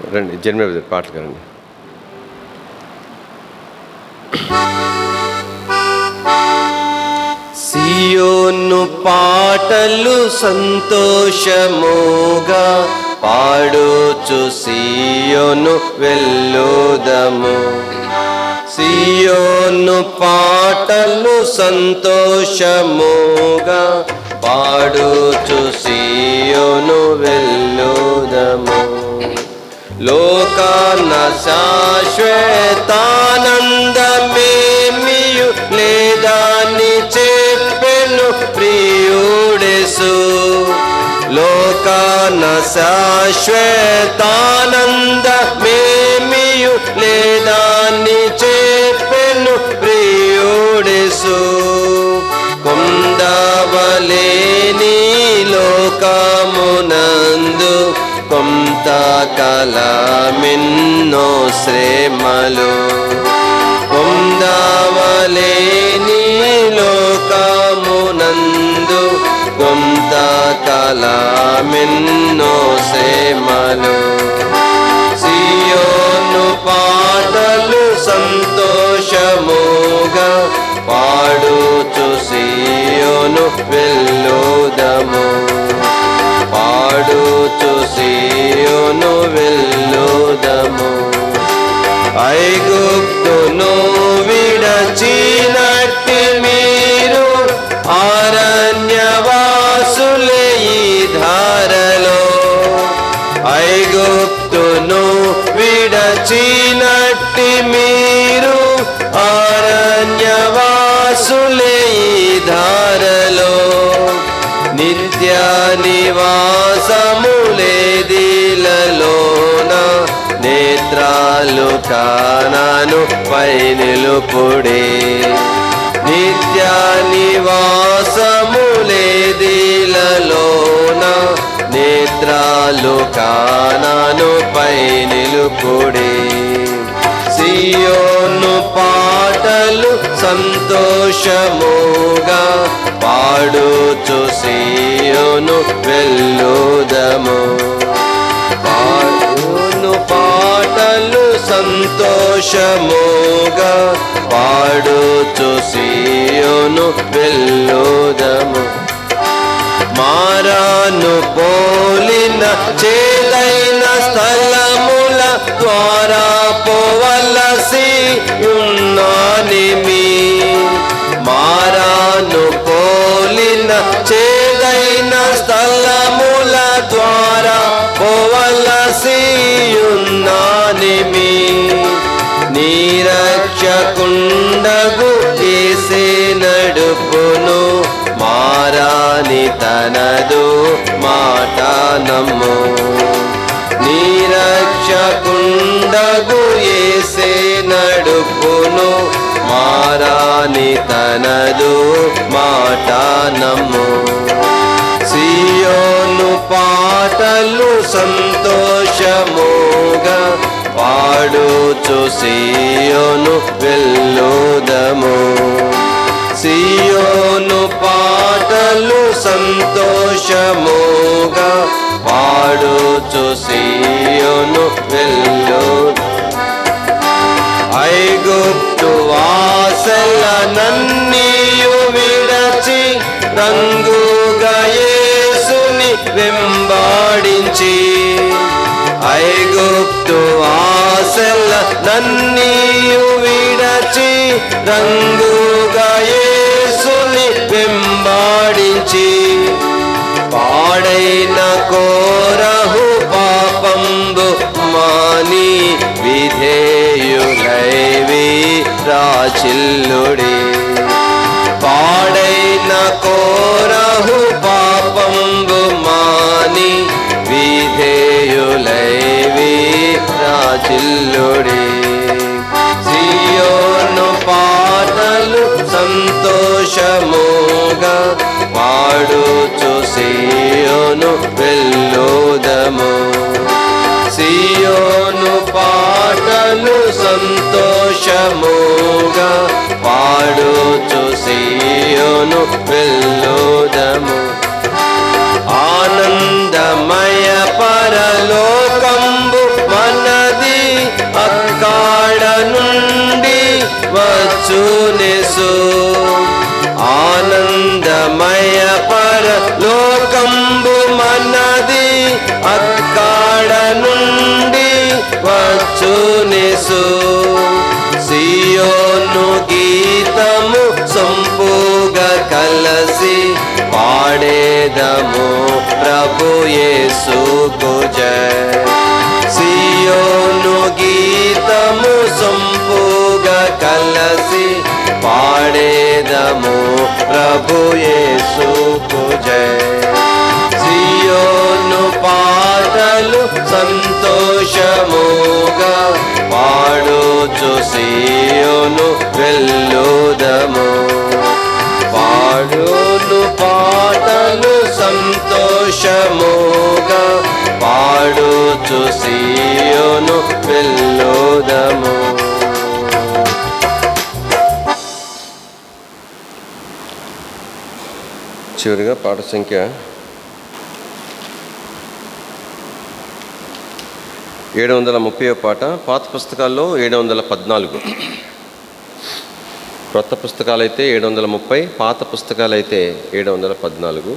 రండి, జన్మ పాటలు రండి. సియోను పాటలు సంతోషముగా పాడుచు సియోను వెళ్ళుదము. సియోను పాటలు సంతోషముగా పాడుచు సియోను వెళ్ళుదము. లోకాన శాశ్వతానందమేమియు లేదాని చెప్పెను ప్రియుడేసు. లోకాన శాశ్వతానందమేమియు లేదాని చెప్పెను ప్రియుడేసు. కొందవలేని లోకమునందు కొంత కాలమెన్నో శ్రమలు. కొందవలేని లోకమునందు కొంత కాలమెన్నో శ్రమలు. సియోను పాటలు సంతోషముగా పాడుచు సియోను వెళ్ళుదము. పాడుచు సియోను వెళ్ళుదము. ఐగుప్తును విడచినట్టి మీరు అరణ్యవాసులే ఈ ధారలో. ఐగుప్తును విడచినట్టి మీరు అరణ్యవాసులే ఈ ధారలో. నిత్య నివాసములేదిలలోన నేత్రాలు కానాను పై నిలుపుడే. నిత్య నివాసములేదిలలోన నేత్రాలు కానాను పై నిలుపుడే. సియోను పాటలు సంతోషముగా పాడుచు సియోను వెళ్ళుదము. పాడును పాటలు సంతోషముగా పాడుచు సియోను వెళ్ళుదము. మారాను పోలిన చేదైన స్థలముల ద్వారా పోవలసి ఉన్నానిమి. మారాను పోలిన చేదైన స్థలముల ద్వారా పోవలసి ఉన్నానిమి. నీరక్షకుండగు యేసే నడుపును. మారాని తనదు మాట నమ్ము. నీరక్షకుండగు యేసే నడుపును. మారాని తనదు మాట నమ్ము. సియోను పాటలు సంతోషముగా పాడుచు సియోను వెళ్ళుదము. సియోను పాటలు సంతోషముగా పాడుచు సియోను వెళ్ళుదము. ఐగుప్తు వాసలనన్నీయు విడచి రంగుగా యేసుని వెంబాడించి. ఐగుప్తు వాసలనన్నీయు విడచి రంగుగా యేసుని వెంబాడించి. పాడైన కోరహు పాపంబు మాని విధేయులైవి రాచిల్లుడి. పాడైన కోరహు పాపంబు మాని విధేయులైవి రాచిల్లుడి. సియోను పాటలు సంతోషముగా పాడుచు సియోను వెళ్ళుదము. సియోను పాటలు సంతోషముగా పాడుచు సియోను వెళ్ళుదము. ఆనందమయ పరలోకంబు మన వచ్చునేసు. ఆనందమయ పరలోకంబు మనది, అక్కడ నుండి వచ్చునేసు. సియోను గీతము సంపుగా కలసి పాడేదము ప్రభు యేసుకు జయ. సియోను గీతము సంపుగా కలసి పాడేదము ప్రభు యేసుకు జయ. సియోను పాటలు సంతోషముగా పాడుచు సియోను వెళ్ళుదము. పాడును పాటలు సంతోషముగా పాడుచు సియోను వెళ్ళుదము. చివరిగా పాట సంఖ్య 730 పాట. పాత పుస్తకాల్లో 714, క్రొత్త పుస్తకాలైతే 730, పాత పుస్తకాలైతే 714.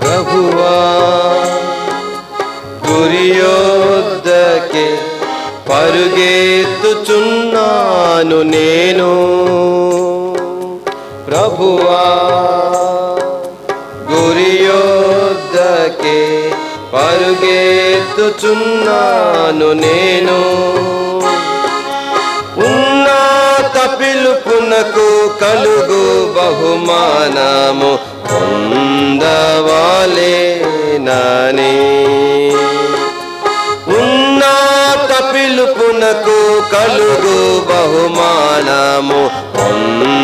ప్రభువా గురియొద్దకే పరుగెత్తుచున్నాను నేను. ప్రభువా గురియొద్దకే పరుగెత్తుచున్నాను నేను. ఉన్నత పిలుపునకు కలుగు బహుమానము పొందవాలేనని. ఉన్నత పిలుపునకు కలుగు బహుమానము పొందవాలేనని.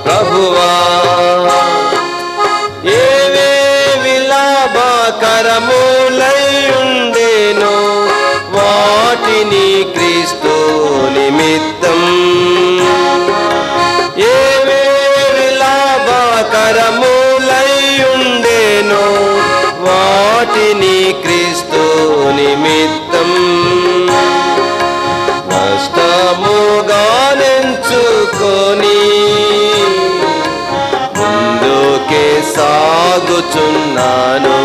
ప్రభువా ఏవేవి లాభకరములైయుండెనో వాటిని క్రీస్తు నిమిత్తం. ఏవేవి లాభకరములైయుండెనో వాటిని క్రీస్తు నిమిత్తం నష్టముగానెంచుకొని ముందుకే సాగుచున్నాను.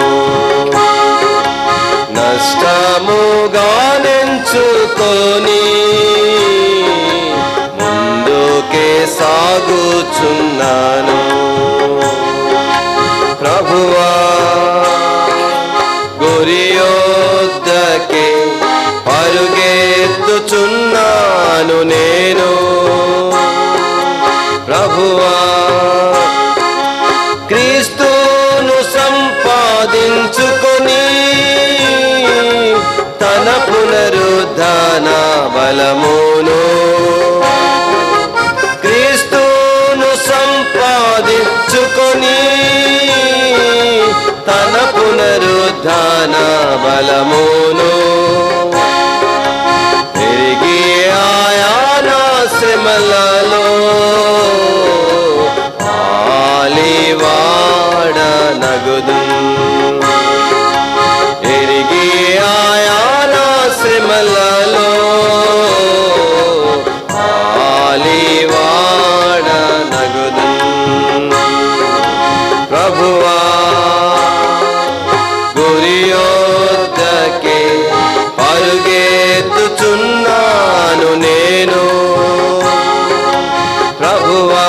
నష్టముగానెంచుకొని ముందుకే సాగుచున్నాను. ప్రభువా గురియొద్దకే పరుగెత్తుచున్నాను నేను. ప్రభువా క్రీస్తును సంపాదించుకొని తన పునరుద్ధాన బలమును. క్రీస్తును సంపాదించుకొని తన పునరుద్ధాన బలమును. తిరిగి ఆయన శ్రమలలో ఆలివాడనగుదు. తిరిగి ఆయన శ్రమలలో ఆలివాడనగుదు. ప్రభువా గురియొద్దకే పరుగెత్తుచున్నాను నేను. ప్రభువా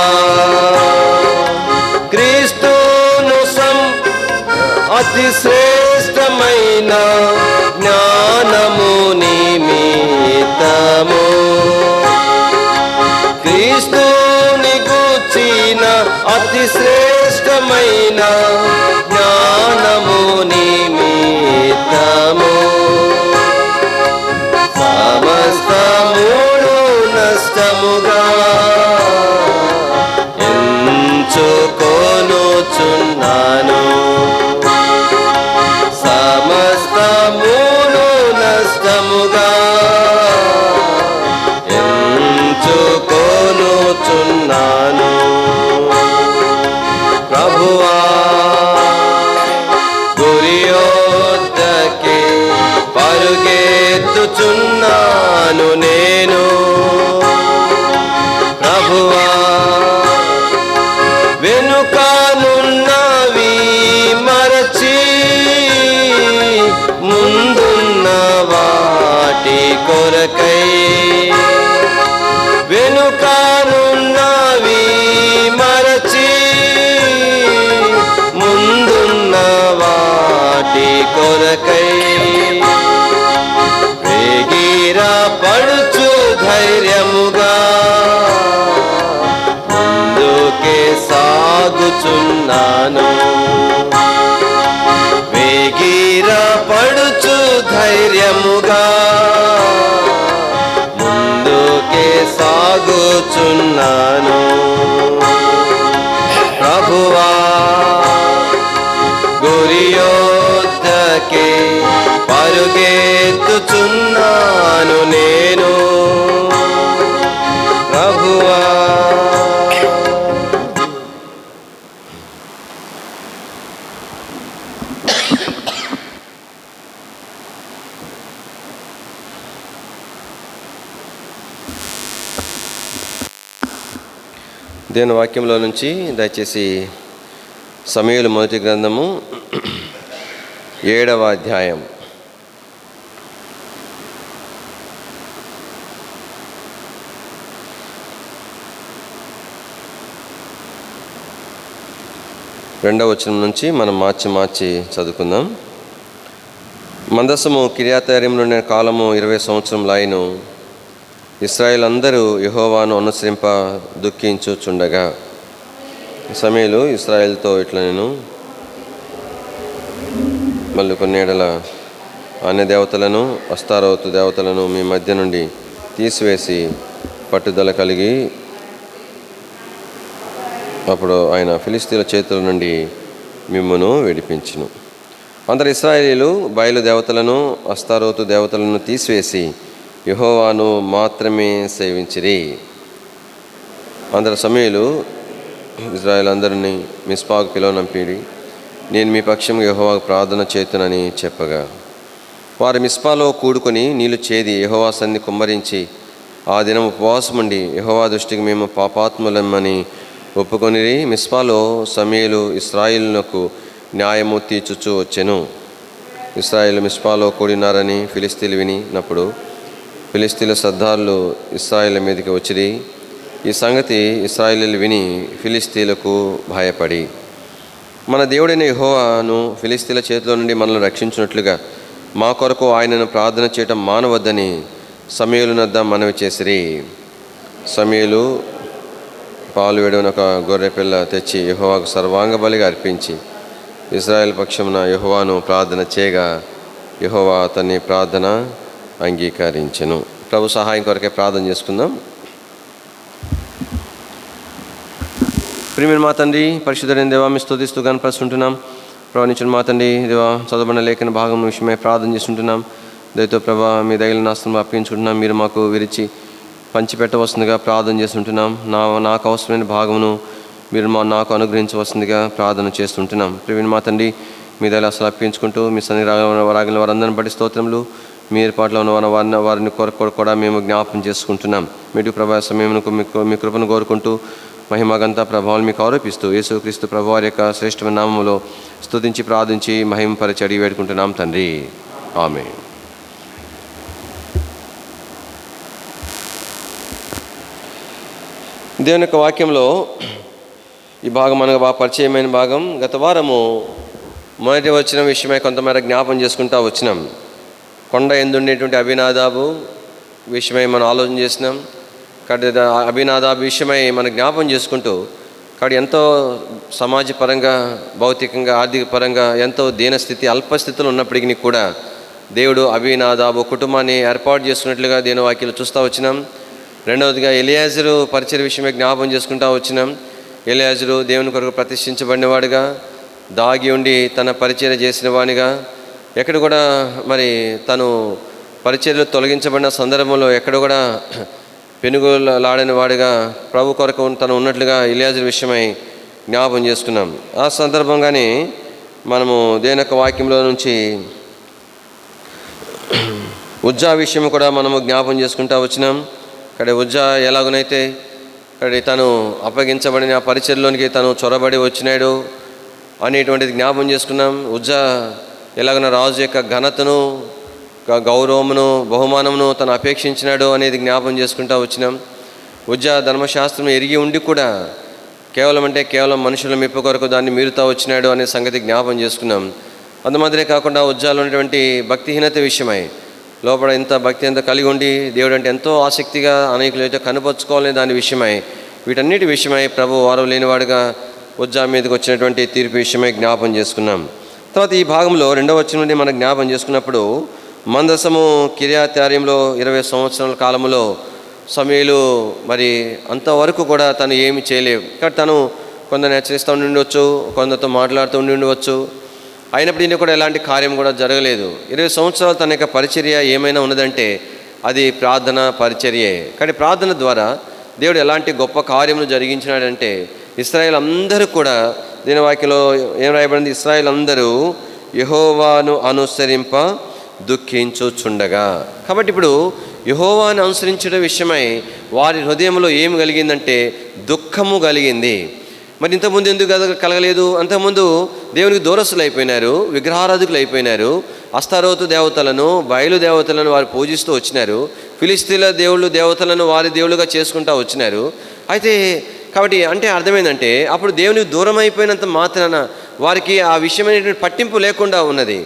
క్రీస్తును అతి శ్రేష్టమైన జ్ఞానము నిమిత్తము. క్రీస్తుని గూర్చిన అతి శ్రేష్టమైన జ్ఞానము నిమిత్తము సమస్తమును నష్టముగా ఎంచుకొనుచున్నాను. సమస్తమును నష్టముగా పరుగెత్తుచున్నాను నేను. ప్రభువా వెనుకనున్నవి మరచి ముందున్న వాటి కొరకై, వెనుకనున్నవి మరచి ముందున్న వాటి కొరకై వేగిరా పడుచు ధైర్యముగా ముందుకే సాగుచున్నాను. వేగిరా పడుచు ధైర్యముగా ముందుకే సాగుచున్నాను. ప్రభువా గురియొద్దకే పరుగెత్తుచున్నాను నేను. ప్రభువా దేవుని వాక్యంలో నుంచి దయచేసి సమూయేలు మొదటి గ్రంథము 7వ అధ్యాయం. రెండవ వచనం నుంచి మనం మార్చి చదువుకుందాం. మందసము కిర్యాతయరీములో ఉండిన కాలము 20 సంవత్సరములాయెను. ఇశ్రాయేలు అందరూ యెహోవాను అనుసరింప దుఃఖించుచుండగా సమూయేలు ఇశ్రాయేలుతో ఇట్లా, నేను మళ్ళీ కొన్ని ఏడల అన్య దేవతలను అస్తారోతు దేవతలను మీ మధ్య నుండి తీసివేసి పట్టుదల కలిగి, అప్పుడు ఆయన ఫిలిష్తీయుల చేతుల నుండి మిమ్మును విడిపించును. అందరు ఇశ్రాయేలీయులు బయలు దేవతలను అస్తారోతు దేవతలను తీసివేసి యెహోవాను మాత్రమే సేవించిరి. అందరు సమూయేలు ఇశ్రాయేలు అందరినీ మిస్పాకు పిలువనంపిడి, నేను మీ పక్షం యెహోవాకు ప్రార్థన చేతునని చెప్పగా, వారు మిస్పాలో కూడుకొని నీళ్లు చేది యెహోవా సన్నిధి కుమ్మరించి ఆ దినం ఉపవాసముండి యెహోవా దృష్టికి మేము పాపాత్ములమని ఒప్పుకొనిరి. మిస్పాలో సమూయేలు ఇశ్రాయేలునకు న్యాయము తీర్చుచూ వచ్చెను. ఇశ్రాయేలు మిస్పాలో కూడినారని ఫిలిష్తీయులు వినినప్పుడు ఫిలిష్తీయుల సర్దారులు ఇశ్రాయేలు మీదకి వచ్చిరి. ఈ సంగతి ఇశ్రాయేలీయులు విని ఫిలిష్తీయులకు భయపడి, మన దేవుడైన యెహోవాను ఫిలిష్తీయుల చేతిలో నుండి మనల్ని రక్షించినట్లుగా మా కొరకు ఆయనను ప్రార్థన చేయటం మానవద్దని సమూయేలు వద్ద మనవి చేసిరి. సమూయేలు పాలు వేడిన ఒక గొర్రె పిల్ల తెచ్చి యెహోవాకు సర్వాంగ బలిగా అర్పించి ఇశ్రాయేలు పక్షమున యెహోవాను ప్రార్థన చేయగా యెహోవా అతని ప్రార్థన అంగీకరించెను. ప్రభు సహాయం కొరకే ప్రార్థన చేసుకుందాం. ప్రియమైన మా తండ్రి, పరిశుద్ధుడైన దేవా, మీ స్తుతిస్తూ కనపరుస్తుంటున్నాం. ప్రవహించిన మా తండ్రి దేవా, చదవబడిన లేఖన భాగం విషయమై ప్రార్థన చేస్తుంటున్నాం. దయతో ప్రభా మీ దయల నాస్తం అప్పగించుకుంటున్నాం. మీరు మాకు విరిచి పంచిపెట్టవలసిందిగా ప్రార్థన చేస్తుంటున్నాం. నాకు అవసరమైన భాగమును మీరు నాకు అనుగ్రహించవలసిందిగా ప్రార్థన చేస్తుంటున్నాం. ప్రియమైన మా తండ్రి, మీ దయలు అసలు అప్పించుకుంటూ మీ సన్ని రాగిన వారందరిని బట్టి స్తోత్రములు. మీ ఏర్పాట్లో ఉన్న వారిని కొరకు కూడా మేము జ్ఞాపకం చేసుకుంటున్నాం. మీటు ప్రభా సమయమును మీ కృపను కోరుకుంటూ మహిమగంతా ప్రభావాలు మీకు ఆరోపిస్తూ యేసుక్రీస్తు ప్రభువారి యొక్క శ్రేష్టమైన నామములో స్తుతించి ప్రార్థించి మహిమపరిచి అడిగి వేడుకుంటున్నాం తండ్రి, ఆమేన్. దేవుని యొక్క వాక్యంలో ఈ భాగం మనకు బాగా పరిచయమైన భాగం. గత వారము మొదటి వచ్చిన విషయమై కొంతమేర జ్ఞాపం చేసుకుంటూ వచ్చినాం. కొండ ఎందుండేటువంటి అభినాదాబు విషయమై మనం ఆలోచన చేసినాం. కాబట్టి అభినాదాబు విషయమై మనం జ్ఞాపం చేసుకుంటూ కాబట్టి ఎంతో సమాజపరంగా, భౌతికంగా, ఆర్థిక పరంగా ఎంతో దీనస్థితి, అల్పస్థితులు ఉన్నప్పటికీ కూడా దేవుడు అభినాదాబు కుటుంబాన్ని ఏర్పాటు చేసుకున్నట్లుగా దేవుని వాక్యాలు చూస్తూ వచ్చినాం. రెండవదిగా ఎలియాజరు పరిచర్య విషయమై జ్ఞాపం చేసుకుంటూ వచ్చినాం. ఎలియాజరు దేవుని కొరకు ప్రతిష్ఠించబడినవాడుగా, దాగి ఉండి తన పరిచర్య చేసిన వానిగా, ఎక్కడ కూడా మరి తను పరిచర్యలు తొలగించబడిన సందర్భంలో ఎక్కడ కూడా పెనుగులాడని వాడిగా ప్రభు కొరకు తను ఉన్నట్లుగా ఎలియాజరు విషయమై జ్ఞాపం చేసుకున్నాం. ఆ సందర్భంగానే మనము దేవుని యొక్క వాక్యంలో నుంచి ఉజ్జా విషయం కూడా మనము జ్ఞాపం చేసుకుంటూ వచ్చినాం. ఇక్కడ ఉజ్జా ఎలాగనైతే ఇక్కడ తను అప్పగించబడిన ఆ పరిచర్లోనికి తను చొరబడి వచ్చినాడు అనేటువంటిది జ్ఞాపం చేసుకున్నాం. ఉజ్జా ఎలాగన రాజు యొక్క ఘనతను, గౌరవమును, బహుమానమును తను అపేక్షించినాడు అనేది జ్ఞాపం చేసుకుంటూ వచ్చినాం. ఉజ్జా ధర్మశాస్త్రం ఎరిగి ఉండి కూడా కేవలం మనుషుల మెప్పు కొరకు దాన్ని మీరుతా వచ్చినాడు అనే సంగతి జ్ఞాపం చేసుకున్నాం. అందుమాదిరే కాకుండా ఉజ్జాలో ఉన్నటువంటి భక్తిహీనత విషయమై లోపల ఎంత భక్తి ఎంత కలిగి ఉండి దేవుడు అంటే ఎంతో ఆసక్తిగా అనేకులు అయితే కనపరుచుకోవాలనే దాని విషయమై, వీటన్నిటి విషయమై ప్రభు వారం లేనివాడుగా ఉజ్జా మీదకి వచ్చినటువంటి తీర్పు విషయమై జ్ఞాపం చేసుకున్నాం. తర్వాత ఈ భాగంలో 2వ వచనం నుండి మనం జ్ఞాపం చేసుకున్నప్పుడు మందసము కిర్యాత్యారీంలో 20 సంవత్సరాల కాలంలో సమూయేలు మరి అంతవరకు కూడా తను ఏమి చేయలేవు. కాబట్టి తను కొందరిని హెచ్చరిస్తూ ఉండి ఉండవచ్చు, కొందరితో మాట్లాడుతూ ఉండి ఉండవచ్చు. అయినప్పటికీ కూడా ఎలాంటి కార్యం కూడా జరగలేదు. 20 సంవత్సరాలు తన యొక్క పరిచర్య ఏమైనా ఉన్నదంటే అది ప్రార్థన పరిచర్యే. కానీ ప్రార్థన ద్వారా దేవుడు ఎలాంటి గొప్ప కార్యములు జరిగించినాడంటే ఇశ్రాయేల్ అందరూ కూడా, దీని వాక్యంలో ఏం రాయబడింది, ఇశ్రాయేల్ అందరూ యెహోవాను అనుసరింప దుఃఖించుచుండగా. కాబట్టి ఇప్పుడు యెహోవాను అనుసరించడం విషయమై వారి హృదయంలో ఏమి కలిగిందంటే దుఃఖము కలిగింది. మరి ఇంతకుముందు ఎందుకు కలగలేదు? అంతకుముందు దేవునికి దూరస్తులు అయిపోయినారు, విగ్రహారాధకులు అయిపోయినారు, అస్తారోతు దేవతలను, బయలు దేవతలను వారు పూజిస్తూ వచ్చినారు, ఫిలిస్తీన్ల దేవుళ్ళు దేవతలను వారి దేవుళ్ళుగా చేసుకుంటూ వచ్చినారు. అయితే కాబట్టి అంటే అర్థమైందంటే అప్పుడు దేవునికి దూరం అయిపోయినంత మాత్రాన వారికి ఆ విషయమైనటువంటి పట్టింపు లేకుండా ఉన్నది.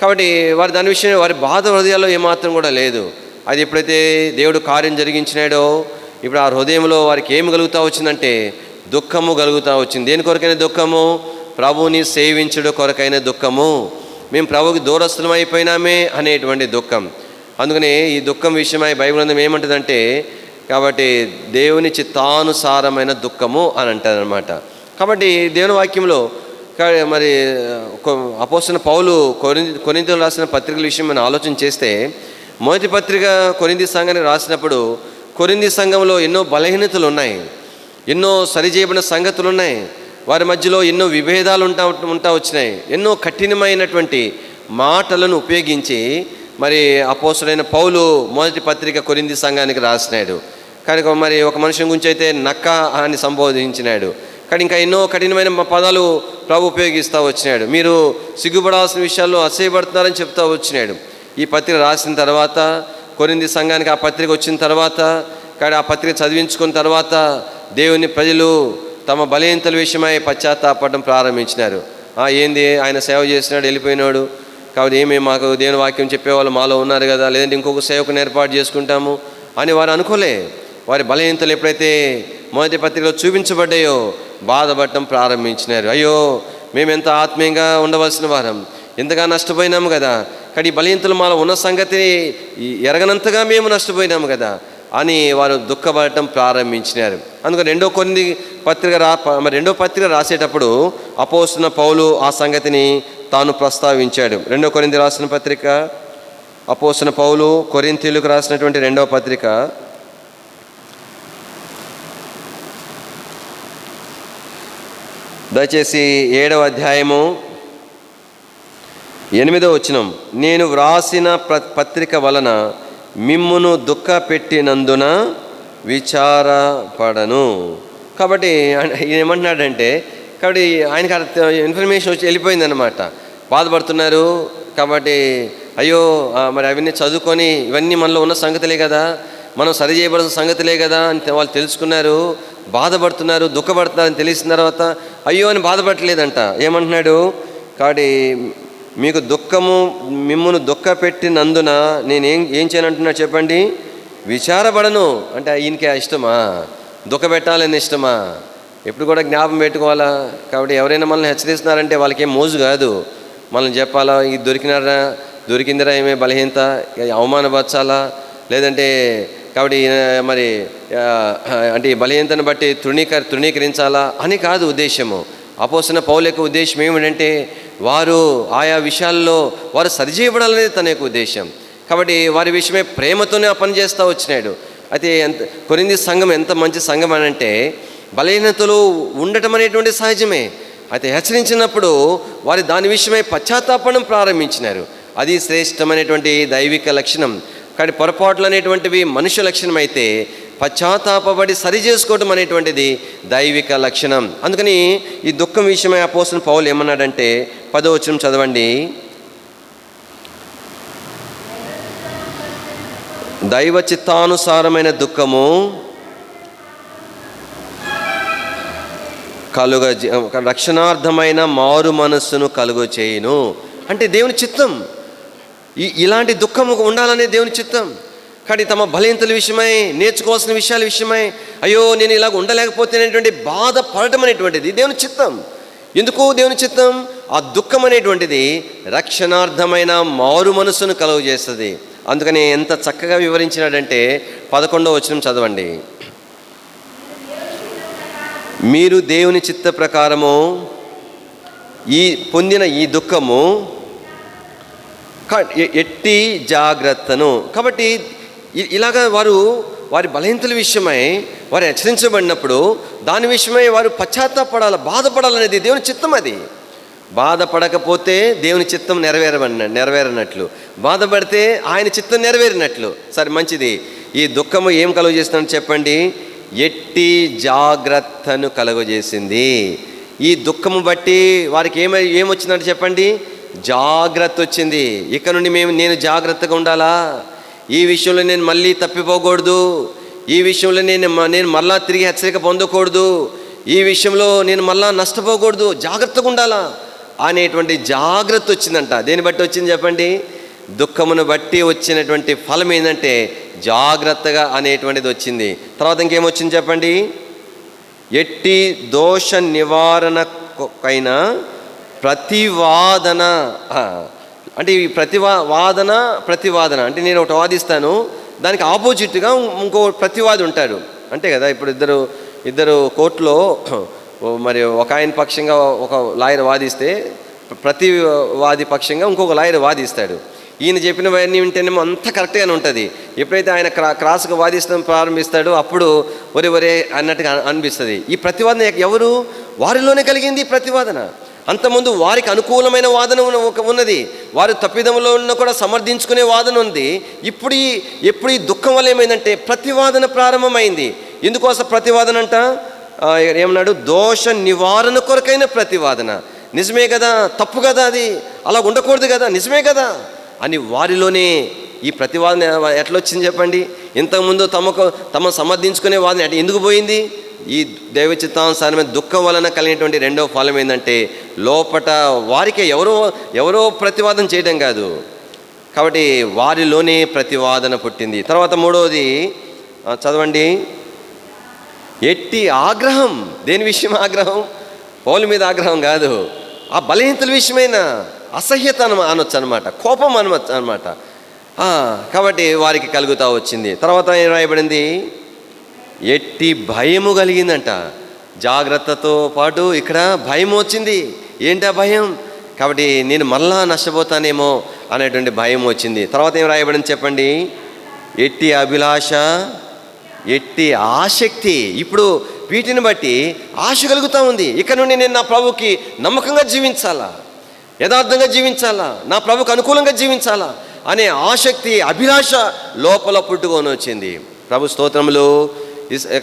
కాబట్టి వారి దాని విషయం వారి బాధ హృదయాల్లో ఏమాత్రం కూడా లేదు. అది ఎప్పుడైతే దేవుడు కార్యం జరిగించినాడో ఇప్పుడు ఆ హృదయంలో వారికి ఏమి కలుగుతూ వచ్చిందంటే దుఃఖము కలుగుతూ వచ్చింది. దేని కొరకైన దుఃఖము? ప్రభువుని సేవించుడు కొరకైన దుఃఖము. మేము ప్రభువుకి దూరస్థలం అయిపోయినామే అనేటువంటి దుఃఖం. అందుకని ఈ దుఃఖం విషయమై బైబిల్ గ్రంథం ఏమంటుందంటే, కాబట్టి దేవుని చిత్తానుసారమైన దుఃఖము అని అంటారనమాట. కాబట్టి దేవుని వాక్యంలో మరి అపోస్తలుడైన పౌలు కొరింథీయులకు రాసిన పత్రికల విషయం మనం ఆలోచన చేస్తే, మొదటి పత్రిక కొరింథీ సంఘానికి రాసినప్పుడు కొరింథీ సంఘంలో ఎన్నో బలహీనతలు ఉన్నాయి, ఎన్నో సరిచేయబడిన సంగతులు ఉన్నాయి, వారి మధ్యలో ఎన్నో విభేదాలు ఉంటా వచ్చినాయి. ఎన్నో కఠినమైనటువంటి మాటలను ఉపయోగించి మరి అపోస్తలుడైన పౌలు మొదటి పత్రిక కొరింథీ సంఘానికి రాసినాడు. కానీ మరి ఒక మనుషుని గురించి అయితే నక్క అని సంబోధించినాడు. కానీ ఇంకా ఎన్నో కఠినమైన పదాలు ప్రభు ఉపయోగిస్తూ వచ్చినాడు. మీరు సిగ్గుపడాల్సిన విషయాల్లో అసహ్యపడుతున్నారని చెప్తూ వచ్చినాడు. ఈ పత్రిక రాసిన తర్వాత కొరింథీ సంఘానికి ఆ పత్రిక వచ్చిన తర్వాత, కానీ ఆ పత్రిక చదివించుకున్న తర్వాత దేవుని ప్రజలు తమ బలహీనతల విషయమై పశ్చాత్తాపడడం ప్రారంభించినారు. ఏంది ఆయన సేవ చేసినాడు వెళ్ళిపోయినాడు, కాబట్టి మాకు దేవుని వాక్యం చెప్పేవాళ్ళు మాలో ఉన్నారు కదా, లేదంటే ఇంకొక సేవకుని ఏర్పాటు చేసుకుంటాము అని వారు అనుకోలే. వారి బలహీనతలు ఎప్పుడైతే మొదటి పత్రికలో చూపించబడ్డాయో బాధపడటం ప్రారంభించినారు. అయ్యో మేము ఎంత ఆత్మీయంగా ఉండవలసిన వారం, ఎంతగా నష్టపోయినాము కదా, కానీ ఈ బలహీనతలు మాలో ఉన్న సంగతి ఎరగనంతగా మేము నష్టపోయినాము కదా అని వారు దుఃఖపడటం ప్రారంభించినారు. అందుకని రెండో పత్రిక రాసేటప్పుడు అపోస్తలుడైన పౌలు ఆ సంగతిని తాను ప్రస్తావించాడు. 2 కొరింథీ రాసిన పత్రిక, అపోస్తలుడైన పౌలు కొరింథీయులకు రాసినటువంటి 2వ పత్రిక, దయచేసి 7వ అధ్యాయము 8వ వచనం, నేను వ్రాసిన పత్రిక వలన మిమ్మును దుఃఖ పెట్టినందున విచారపడను. కాబట్టి ఏమంటున్నాడంటే, కాబట్టి ఆయనకి ఇన్ఫర్మేషన్ వచ్చి వెళ్ళిపోయిందనమాట. బాధపడుతున్నారు కాబట్టి అయ్యో మరి అవన్నీ చదువుకొని ఇవన్నీ మనలో ఉన్న సంగతులే కదా, మనం సరి చేయబడిన సంగతులే కదా అని వాళ్ళు తెలుసుకున్నారు, బాధపడుతున్నారు, దుఃఖపడుతున్నారని తెలిసిన తర్వాత అయ్యో అని బాధపడలేదంట. ఏమంటున్నాడు, కాబట్టి మీకు మిమ్మును దుఃఖ పెట్టినందున నేను ఏం చేయనంటున్నా చెప్పండి, విచారపడను. అంటే ఈయనకి ఇష్టమా దుఃఖ పెట్టాలని ఇష్టమా? ఎప్పుడు కూడా జ్ఞాపం పెట్టుకోవాలా. కాబట్టి ఎవరైనా మనల్ని హెచ్చరిస్తున్నారంటే వాళ్ళకి ఏం మోజు కాదు, మనల్ని చెప్పాలా, ఇది దొరికిందిరా ఏమే బలహీనత అవమానపరచాలా, లేదంటే కాబట్టి మరి అంటే ఈ బలహీనతను బట్టి తృణీకరించాలా అని కాదు ఉద్దేశము. అపోస్తలుడైన పౌలు యొక్క ఉద్దేశం ఏమిటంటే వారు ఆయా విషయాల్లో వారు సరిచేయబడాలనేది తన యొక్క ఉద్దేశం. కాబట్టి వారి విషయమే ప్రేమతోనే ఆ పని చేస్తూ వచ్చినాడు. అయితే కొరింథీ సంఘం ఎంత మంచి సంఘం అని అంటే బలహీనతలు ఉండటం అనేటువంటి సహజమే. అయితే హెచ్చరించినప్పుడు వారి దాని విషయమై పశ్చాత్తాపడం ప్రారంభించినారు. అది శ్రేష్టమైనటువంటి దైవిక లక్షణం. కానీ పొరపాట్లు అనేటువంటివి మనుష్య లక్షణం అయితే పశ్చాత్తాపడి సరి చేసుకోవటం అనేటువంటిది దైవిక లక్షణం. అందుకని ఈ దుఃఖం విషయమై అపోస్తలుడు పౌలు ఏమన్నాడంటే 10వ వచనం చదవండి. దైవ చిత్తానుసారమైన దుఃఖము రక్షణార్థమైన మారు మనస్సును కలుగ చేయును. అంటే దేవుని చిత్తం ఇలాంటి దుఃఖం ఉండాలనే దేవుని చిత్తం. కానీ తమ బలహీనతల విషయమై, నేర్చుకోవాల్సిన విషయాల విషయమై, అయ్యో నేను ఇలాగ ఉండలేకపోతేనేటువంటి బాధపడటం అనేటువంటిది దేవుని చిత్తం. ఎందుకు దేవుని చిత్తం? ఆ దుఃఖం అనేటువంటిది రక్షణార్థమైన మారు మనస్సును కలుగ చేస్తుంది. అందుకని ఎంత చక్కగా వివరించినాడంటే 11వ వచనం చదవండి. మీరు దేవుని చిత్త ప్రకారము పొందిన ఈ దుఃఖము ఎట్టి జాగ్రత్తను. కాబట్టి ఇలాగా వారి బలహీనతల విషయమై వారు హెచ్చరించబడినప్పుడు దాని విషయమై వారు పశ్చాత్తాపడాలి, బాధపడాలనేది దేవుని చిత్తం. అది బాధపడకపోతే దేవుని చిత్తం నెరవేరనట్లు, బాధపడితే ఆయన చిత్తం నెరవేరినట్లు. సరే, మంచిది. ఈ దుఃఖము ఏం కలుగజేస్తుందని చెప్పండి? ఎట్టి జాగ్రత్తను కలుగజేసింది. ఈ దుఃఖము బట్టి వారికి ఏమొచ్చిందంటే చెప్పండి? జాగ్రత్త వచ్చింది. ఇక నుండి నేను జాగ్రత్తగా ఉండాలా, ఈ విషయంలో నేను మళ్ళీ తప్పిపోకూడదు, ఈ విషయంలో నేను మళ్ళా తిరిగి హెచ్చరిక పొందకూడదు, ఈ విషయంలో నేను మళ్ళా నష్టపోకూడదు, జాగ్రత్తగా ఉండాలా అనేటువంటి జాగ్రత్త వచ్చిందంట. దేని బట్టి వచ్చింది చెప్పండి? దుఃఖమును బట్టి వచ్చినటువంటి ఫలం ఏంటంటే జాగ్రత్తగా అనేటువంటిది వచ్చింది. తర్వాత ఇంకేమొచ్చింది చెప్పండి? ఎట్టి దోష నివారణకైనా ప్రతివాదన. అంటే ఈ ప్రతివాదన అంటే నేను ఒకటి వాదిస్తాను, దానికి ఆపోజిట్గా ఇంకో ప్రతివాది ఉంటాడు, అంతే కదా. ఇప్పుడు ఇద్దరు కోర్టులో మరి ఒక ఆయన పక్షంగా ఒక లాయర్ వాదిస్తే ప్రతివాది పక్షంగా ఇంకొక లాయర్ వాదిస్తాడు. ఈయన చెప్పినవన్నీ వింటేనేమో అంత కరెక్ట్గానే ఉంటుంది. ఎప్పుడైతే ఆయన క్రాస్గా వాదిస్తాం ప్రారంభిస్తాడో అప్పుడు ఒరే అన్నట్టుగా అనిపిస్తుంది. ఈ ప్రతివాదన ఎవరు? వారిలోనే కలిగింది ప్రతివాదన. అంతకుముందు వారికి అనుకూలమైన వాదన ఉన్నది, వారు తప్పిదంలో ఉన్న కూడా సమర్థించుకునే వాదన ఉంది. ఎప్పుడు ఈ దుఃఖం వల్ల ఏమైందంటే ప్రతివాదన ప్రారంభమైంది. ఎందుకోసం ప్రతివాదన అంట? ఏమన్నాడు? దోష నివారణ కొరకైన ప్రతివాదన. నిజమే కదా, తప్పు కదా, అది అలా ఉండకూడదు కదా, నిజమే కదా అని వారిలోనే ఈ ప్రతివాదన ఎట్లా వచ్చింది చెప్పండి? ఇంతకుముందు తమ సమర్థించుకునే వాదన ఎందుకు పోయింది? ఈ దైవ చిత్తానుసారమైన దుఃఖం వలన కలిగినటువంటి రెండవ ఫలం ఏంటంటే లోపట వారికే ఎవరో ప్రతివాదన చేయడం కాదు, కాబట్టి వారిలోనే ప్రతివాదన పుట్టింది. తర్వాత మూడవది చదవండి. ఎట్టి ఆగ్రహం. దేని విషయం ఆగ్రహం? పౌలు మీద ఆగ్రహం కాదు, ఆ బలహీనతల విషయమైన అసహ్యత అనొచ్చు అనమాట, కోపం అనవచ్చు అనమాట. కాబట్టి వారికి కలుగుతూ వచ్చింది. తర్వాత ఏం రాయబడింది? ఎట్టి భయము కలిగిందంట. జాగ్రత్తతో పాటు ఇక్కడ భయం వచ్చింది. ఏంటి ఆ భయం? కాబట్టి నేను మళ్ళా నష్టపోతానేమో అనేటువంటి భయం వచ్చింది. తర్వాత ఏం రాయబడింది చెప్పండి? ఎట్టి అభిలాష, ఎట్టి ఆసక్తి. ఇప్పుడు వీటిని బట్టి ఆశ కలుగుతూ ఉంది. ఇక నుండి నేను నా ప్రభుకి నమ్మకంగా జీవించాలా, యథార్థంగా జీవించాలా, నా ప్రభుకు అనుకూలంగా జీవించాలా అనే ఆసక్తి, అభిలాష లోపల పుట్టుకొని వచ్చింది. ప్రభు స్తోత్రములు.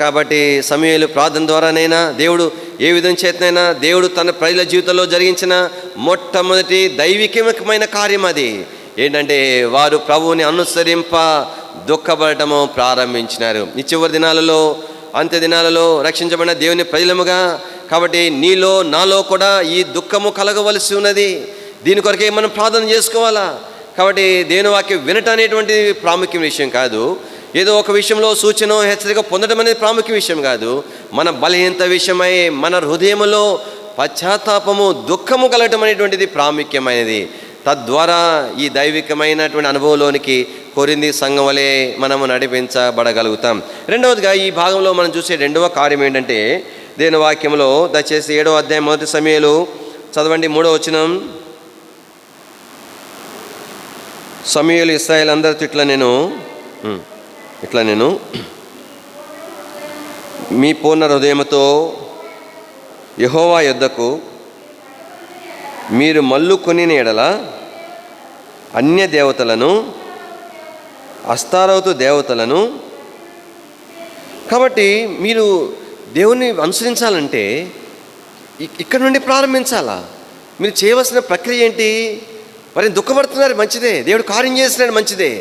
కాబట్టి సమూయేలు ప్రార్థన ద్వారానైనా దేవుడు ఏ విధం చేతనైనా దేవుడు తన ప్రజల జీవితంలో జరిగించిన మొట్టమొదటి దైవికమైన కార్యం అది ఏంటంటే వారు ప్రభువుని అనుసరింప దుఃఖపడటము ప్రారంభించినారు. ఈ చివరి దినాలలో, అంత్య దినాలలో రక్షించబడిన దేవుని ప్రజలముగా కాబట్టి నీలో నాలో కూడా ఈ దుఃఖము కలగవలసి ఉన్నది. దీని కొరకే మనం ప్రార్థన చేసుకోవాలా. కాబట్టి దేవుని వాక్యం వినటం అనేటువంటి ప్రాముఖ్య విషయం కాదు, ఏదో ఒక విషయంలో సూచన హెచ్చరిక పొందడం అనేది ప్రాముఖ్య విషయం కాదు. మన బలహీనత విషయమై మన హృదయములో పశ్చాత్తాపము, దుఃఖము కలగటం అనేటువంటిది ప్రాముఖ్యమైనది. తద్వారా ఈ దైవికమైనటువంటి అనుభవంలోనికి కొరింథీ సంఘం వలె మనము నడిపించబడగలుగుతాం. రెండవదిగా ఈ భాగంలో మనం చూసే రెండవ కార్యం ఏంటంటే దేవుని వాక్యంలో దయచేసి 7వ అధ్యాయం 1 సమూయేలు చదవండి 3వ వచనం. సమూయేలు ఇశ్రాయేలు అందరితో ఇట్లా నేను మీ పూర్ణ హృదయముతో యెహోవా యొద్దకు మీరు మల్లుకొనిన ఎడల అన్య దేవతలను, అస్తారోతు దేవతలను. కాబట్టి మీరు దేవుణ్ణి అనుసరించాలంటే ఇక్కడ నుండి ప్రారంభించాలా. మీరు చేయవలసిన ప్రక్రియ ఏంటి? వారిని దుఃఖపడుతున్నారు, మంచిదే. దేవుడు కార్యం చేస్తున్నాడు, మంచిదే.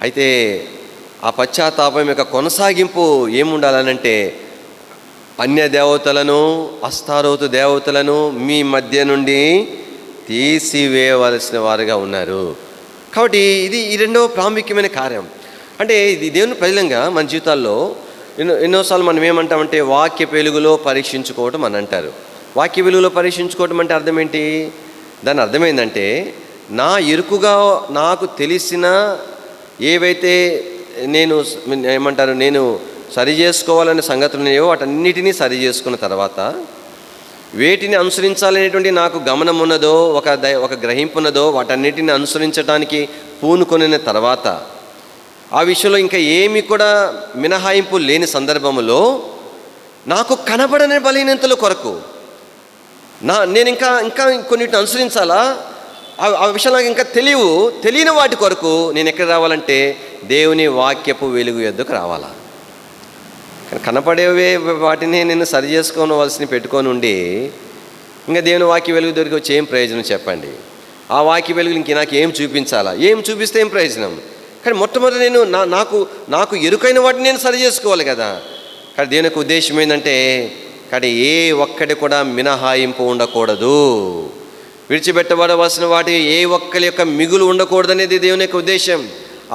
అయితే ఆ పశ్చాత్తాపం యొక్క కొనసాగింపు ఏముండాలనంటే, అన్య దేవతలను, అస్తారోతు దేవతలను మీ మధ్య నుండి తీసివేయవలసిన వారుగా ఉన్నారు. కాబట్టి ఈ రెండవ ప్రాముఖ్యమైన కార్యం. అంటే ఇది దేవుని ప్రజలంగా మన జీవితాల్లో ఎన్నోసార్లు మనం ఏమంటామంటే వాక్య వెలుగులో పరీక్షించుకోవటం అని అంటారు. వాక్య వెలుగులో పరీక్షించుకోవటం అంటే అర్థం ఏంటి? దాని అర్థమైందంటే, నా ఇరుకుగా నాకు తెలిసిన ఏవైతే నేను సరి చేసుకోవాలనే సంగతులు ఉన్నాయో వాటన్నిటినీ సరి చేసుకున్న తర్వాత, వేటిని అనుసరించాలనేటువంటి నాకు గమనం ఉన్నదో, ఒక గ్రహింపు ఉన్నదో, వాటన్నిటిని అనుసరించడానికి పూనుకొనిన తర్వాత, ఆ విషయంలో ఇంకా ఏమి కూడా మినహాయింపు లేని సందర్భంలో నాకు కనబడని బలహీనతల కొరకు నేను ఇంకా కొన్నిటిని అనుసరించాలా, ఆ విషయం నాకు ఇంకా తెలియని వాటి కొరకు నేను ఎక్కడ రావాలంటే దేవుని వాక్యపు వెలుగు యొద్దకు రావాలా. కనపడేవే వాటిని నేను సరి చేసుకోవలసిన పెట్టుకొని ఉండి ఇంకా దేవుని వాక్య వెలుగు దొరికి వచ్చి ఏం ప్రయోజనం చెప్పండి? ఆ వాక్య వెలుగు ఇంక నాకు ఏం చూపించాలా? ఏం చూపిస్తే ఏం ప్రయోజనం? కానీ మొట్టమొదటి నేను నాకు ఎరుకైన వాటిని నేను సరి చేసుకోవాలి కదా. కానీ దేవుని యొక్క ఉద్దేశం ఏంటంటే, కానీ ఏ ఒక్కటి కూడా మినహాయింపు ఉండకూడదు. విడిచిపెట్టబడవలసిన వాటి ఏ ఒక్కరి యొక్క మిగులు ఉండకూడదు అనేది దేవుని యొక్క ఉద్దేశం.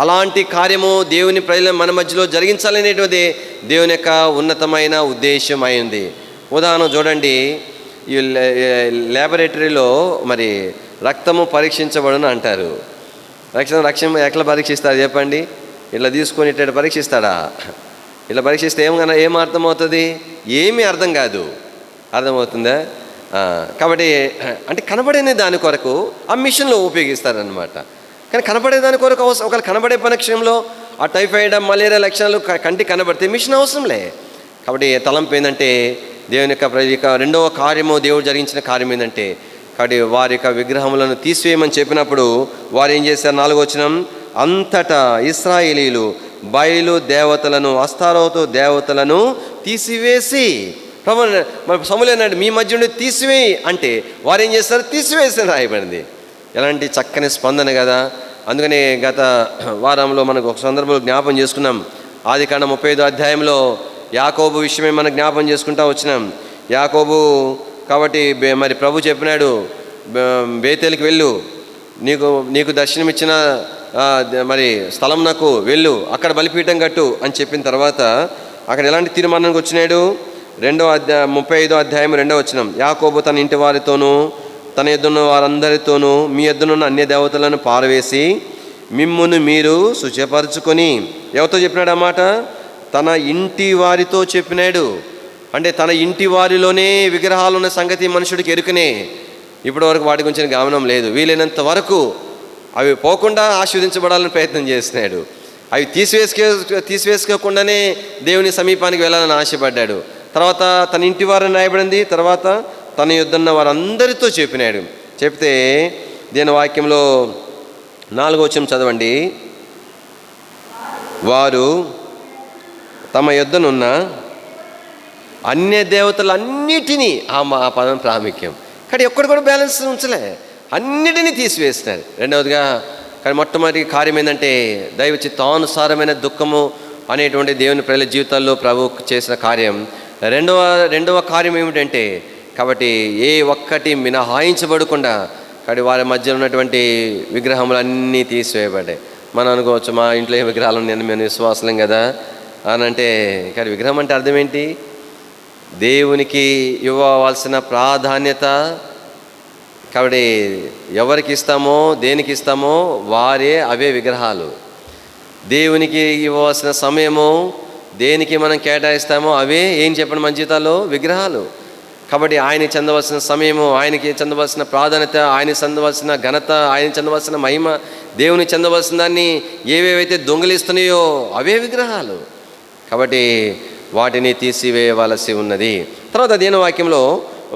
అలాంటి కార్యము దేవుని ప్రజల మన మధ్యలో జరిగించాలనేటువంటిది దేవుని యొక్క ఉన్నతమైన ఉద్దేశం అయింది. ఉదాహరణ చూడండి, ఈ ల్యాబొరేటరీలో మరి రక్తము పరీక్షించబడును అంటారు. రక్తం ఎట్లా పరీక్షిస్తారు చెప్పండి? ఇట్లా తీసుకొని ఇట్లా పరీక్షిస్తాడా? ఇట్లా పరీక్షిస్తే ఏం అర్థమవుతుంది? ఏమీ అర్థం కాదు. అర్థమవుతుందా? కాబట్టి అంటే కనబడేనే దాని కొరకు ఆ మిషన్లో ఉపయోగిస్తారనమాట. కానీ కనబడే దాని కొరకు ఒకవేళ కనబడే పరీక్షంలో ఆ టైఫాయిడ్, మలేరియా లక్షణాలు కంటికి కనబడితే మిషన్ అవసరంలే. కాబట్టి తలంపు ఏంటంటే, దేవుని యొక్క రెండవ కార్యము, దేవుడు జరిగించిన కార్యం ఏంటంటే, కాబట్టి వారి యొక్క విగ్రహములను తీసివేయమని చెప్పినప్పుడు వారు ఏం చేశారు? 4వ వచనం, అంతటా ఇశ్రాయేలీయులు బయలు దేవతలను, అస్తారోతు దేవతలను తీసివేసి, సమూయేలు అన్నాడు మీ మధ్య నుండి తీసివేయి అంటే వారు ఏం చేస్తారు? తీసివేసి రాయబడింది. ఎలాంటి చక్కని స్పందన కదా. అందుకని గత వారంలో మనకు ఒక సందర్భంలో జ్ఞాపం చేసుకున్నాం. ఆదికాండం 35వ అధ్యాయంలో యాకోబు విషయమే మనం జ్ఞాపం చేసుకుంటూ వచ్చినాం. యాకోబు కాబట్టి మరి ప్రభు చెప్పినాడు, బేతేలుకి వెళ్ళు, నీకు దర్శనమిచ్చిన మరి స్థలం నాకు వెళ్ళు, అక్కడ బలిపీఠం కట్టు అని చెప్పిన తర్వాత అక్కడ ఎలాంటి తీర్మానానికి వచ్చినాడు? 35వ అధ్యాయం 2వ వచనం, యాకోబు తన ఇంటి వారితోనూ తన ఎద్దున్న వారందరితోనూ మీ ఎద్దునున్న అన్య దేవతలను పారవేసి మిమ్మును మీరు శుచిపరచుకొని, ఎవరితో చెప్పినాడు అన్నమాట? తన ఇంటి వారితో చెప్పినాడు. అంటే తన ఇంటి వారిలోనే విగ్రహాలు ఉన్న సంగతి మనుషుడికి ఎరుకనే. ఇప్పటి వరకు వాటి గురించి గమనం లేదు. వీలైనంత వరకు అవి పోకుండా ఆశీర్వదించబడాలని ప్రయత్నం చేస్తున్నాడు. అవి తీసివేసుకోకుండానే దేవుని సమీపానికి వెళ్ళాలని ఆశపడ్డాడు. తర్వాత తన ఇంటి వారిని రాయబడింది. తర్వాత తన యొద్దన్న వారందరితో చెప్పినాడు. చెప్తే దీని వాక్యంలో 4వ వచనం చదవండి. వారు తమ యొద్దనున్న అన్య దేవతలన్నిటినీ, ఆ పదం ప్రాముఖ్యం. కానీ ఎక్కడ కూడా బ్యాలెన్స్ ఉంచలే, అన్నిటినీ తీసివేస్తున్నారు. రెండవదిగా కానీ మొట్టమొదటి కార్యం ఏంటంటే, దైవ చిత్తానుసారమైన దుఃఖము అనేటువంటి దేవుని ప్రజల జీవితాల్లో ప్రభు చేసిన కార్యం. రెండవ కార్యం ఏమిటంటే, కాబట్టి ఏ ఒక్కటి మినహాయించబడకుండా కాబట్టి వారి మధ్య ఉన్నటువంటి విగ్రహములన్నీ తీసివేయబడ్డాయి. మనం అనుకోవచ్చు, మా ఇంట్లో ఏ విగ్రహాలు ఉన్నాయని మేము విశ్వాసం కదా అని అంటే, కానీ విగ్రహం అంటే అర్థం ఏంటి? దేవునికి ఇవ్వవలసిన ప్రాధాన్యత. కాబట్టి ఎవరికి ఇస్తామో, దేనికి ఇస్తామో వారే అవే విగ్రహాలు. దేవునికి ఇవ్వవలసిన సమయము, దేనికి మనం కేటాయిస్తామో అవే ఏం చెప్పండి మన జీవితాల్లో విగ్రహాలు. కాబట్టి ఆయనకి చెందవలసిన సమయము, ఆయనకి చెందవలసిన ప్రాధాన్యత, ఆయనకి చెందవలసిన ఘనత, ఆయనకి చెందవలసిన మహిమ, దేవునికి చెందవలసిన దాన్ని ఏవేవైతే దొంగిలిస్తున్నాయో అవే విగ్రహాలు. కాబట్టి వాటిని తీసివేయవలసి ఉన్నది. తర్వాత దేని వాక్యంలో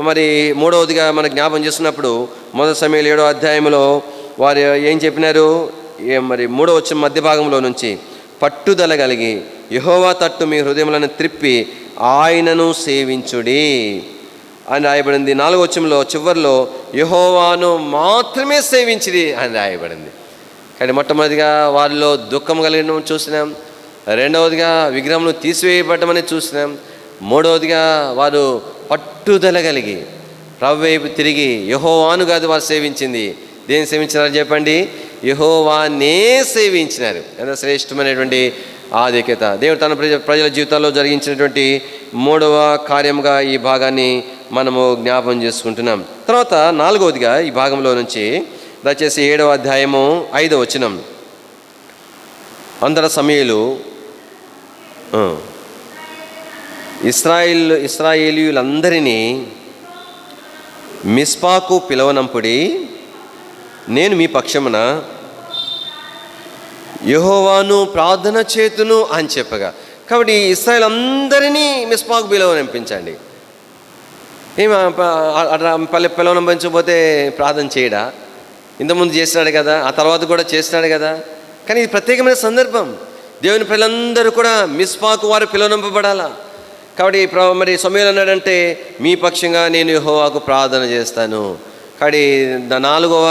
మరి 3వదిగా మన జ్ఞాపం చేస్తున్నప్పుడు 1 సమూయేలు 7వ అధ్యాయంలో వారు ఏం చెప్పినారు? మరి 3వ వచనం మధ్య భాగంలో నుంచి, పట్టుదల కలిగి యెహోవా తట్టు మీ హృదయములను త్రిప్పి ఆయనను సేవించుడి అని రాయబడింది. 4వ వచనంలో చివరిలో యెహోవాను మాత్రమే సేవించిడి అని రాయబడింది. కానీ మొట్టమొదటిగా వారిలో దుఃఖం కలిగడం చూసినాం, రెండవదిగా విగ్రహంను తీసివేయబడమని చూసినాం, మూడవదిగా వారు పట్టుదల కలిగి ప్రభు వైపు తిరిగి యెహోవాను కాదు వారు సేవించింది. దేన్ని సేవించినారు చెప్పండి? యెహోవానే సేవించినారు. ఎంత శ్రేష్టమైనటువంటి ఆధిక్యత! దేవుడు తన ప్రజల జీవితాల్లో జరిగించినటువంటి 3వ కార్యముగా ఈ భాగాన్ని మనము జ్ఞాపం చేసుకుంటున్నాం. తర్వాత 4వదిగా ఈ భాగంలో నుంచి దయచేసి 7వ అధ్యాయము 5వ వచనం. అందర సమయలు ఇశ్రాయేలీయులందరినీ మిస్పాకు పిలవనంపుడి, నేను మీ పక్షమున యెహోవాను ప్రార్థన చేతును అని చెప్పగా. కాబట్టి ఇశ్రాయేల్ అందరినీ మిస్పాకు పిలవనంపించండి. ఏమి పిలవనంపించకపోతే ప్రార్థన చేయడా? ఇంతకుముందు చేసినాడు కదా, ఆ తర్వాత కూడా చేసినాడు కదా. కానీ ఇది ప్రత్యేకమైన సందర్భం. దేవుని ప్రజలందరూ కూడా మిస్పాకు వారు పిలువనంపబడాలా. కాబట్టి మరి సమూయేలు అన్నాడంటే, మీ పక్షంగా నేను యెహోవాకు ప్రార్థన చేస్తాను. కాబట్టి 4వ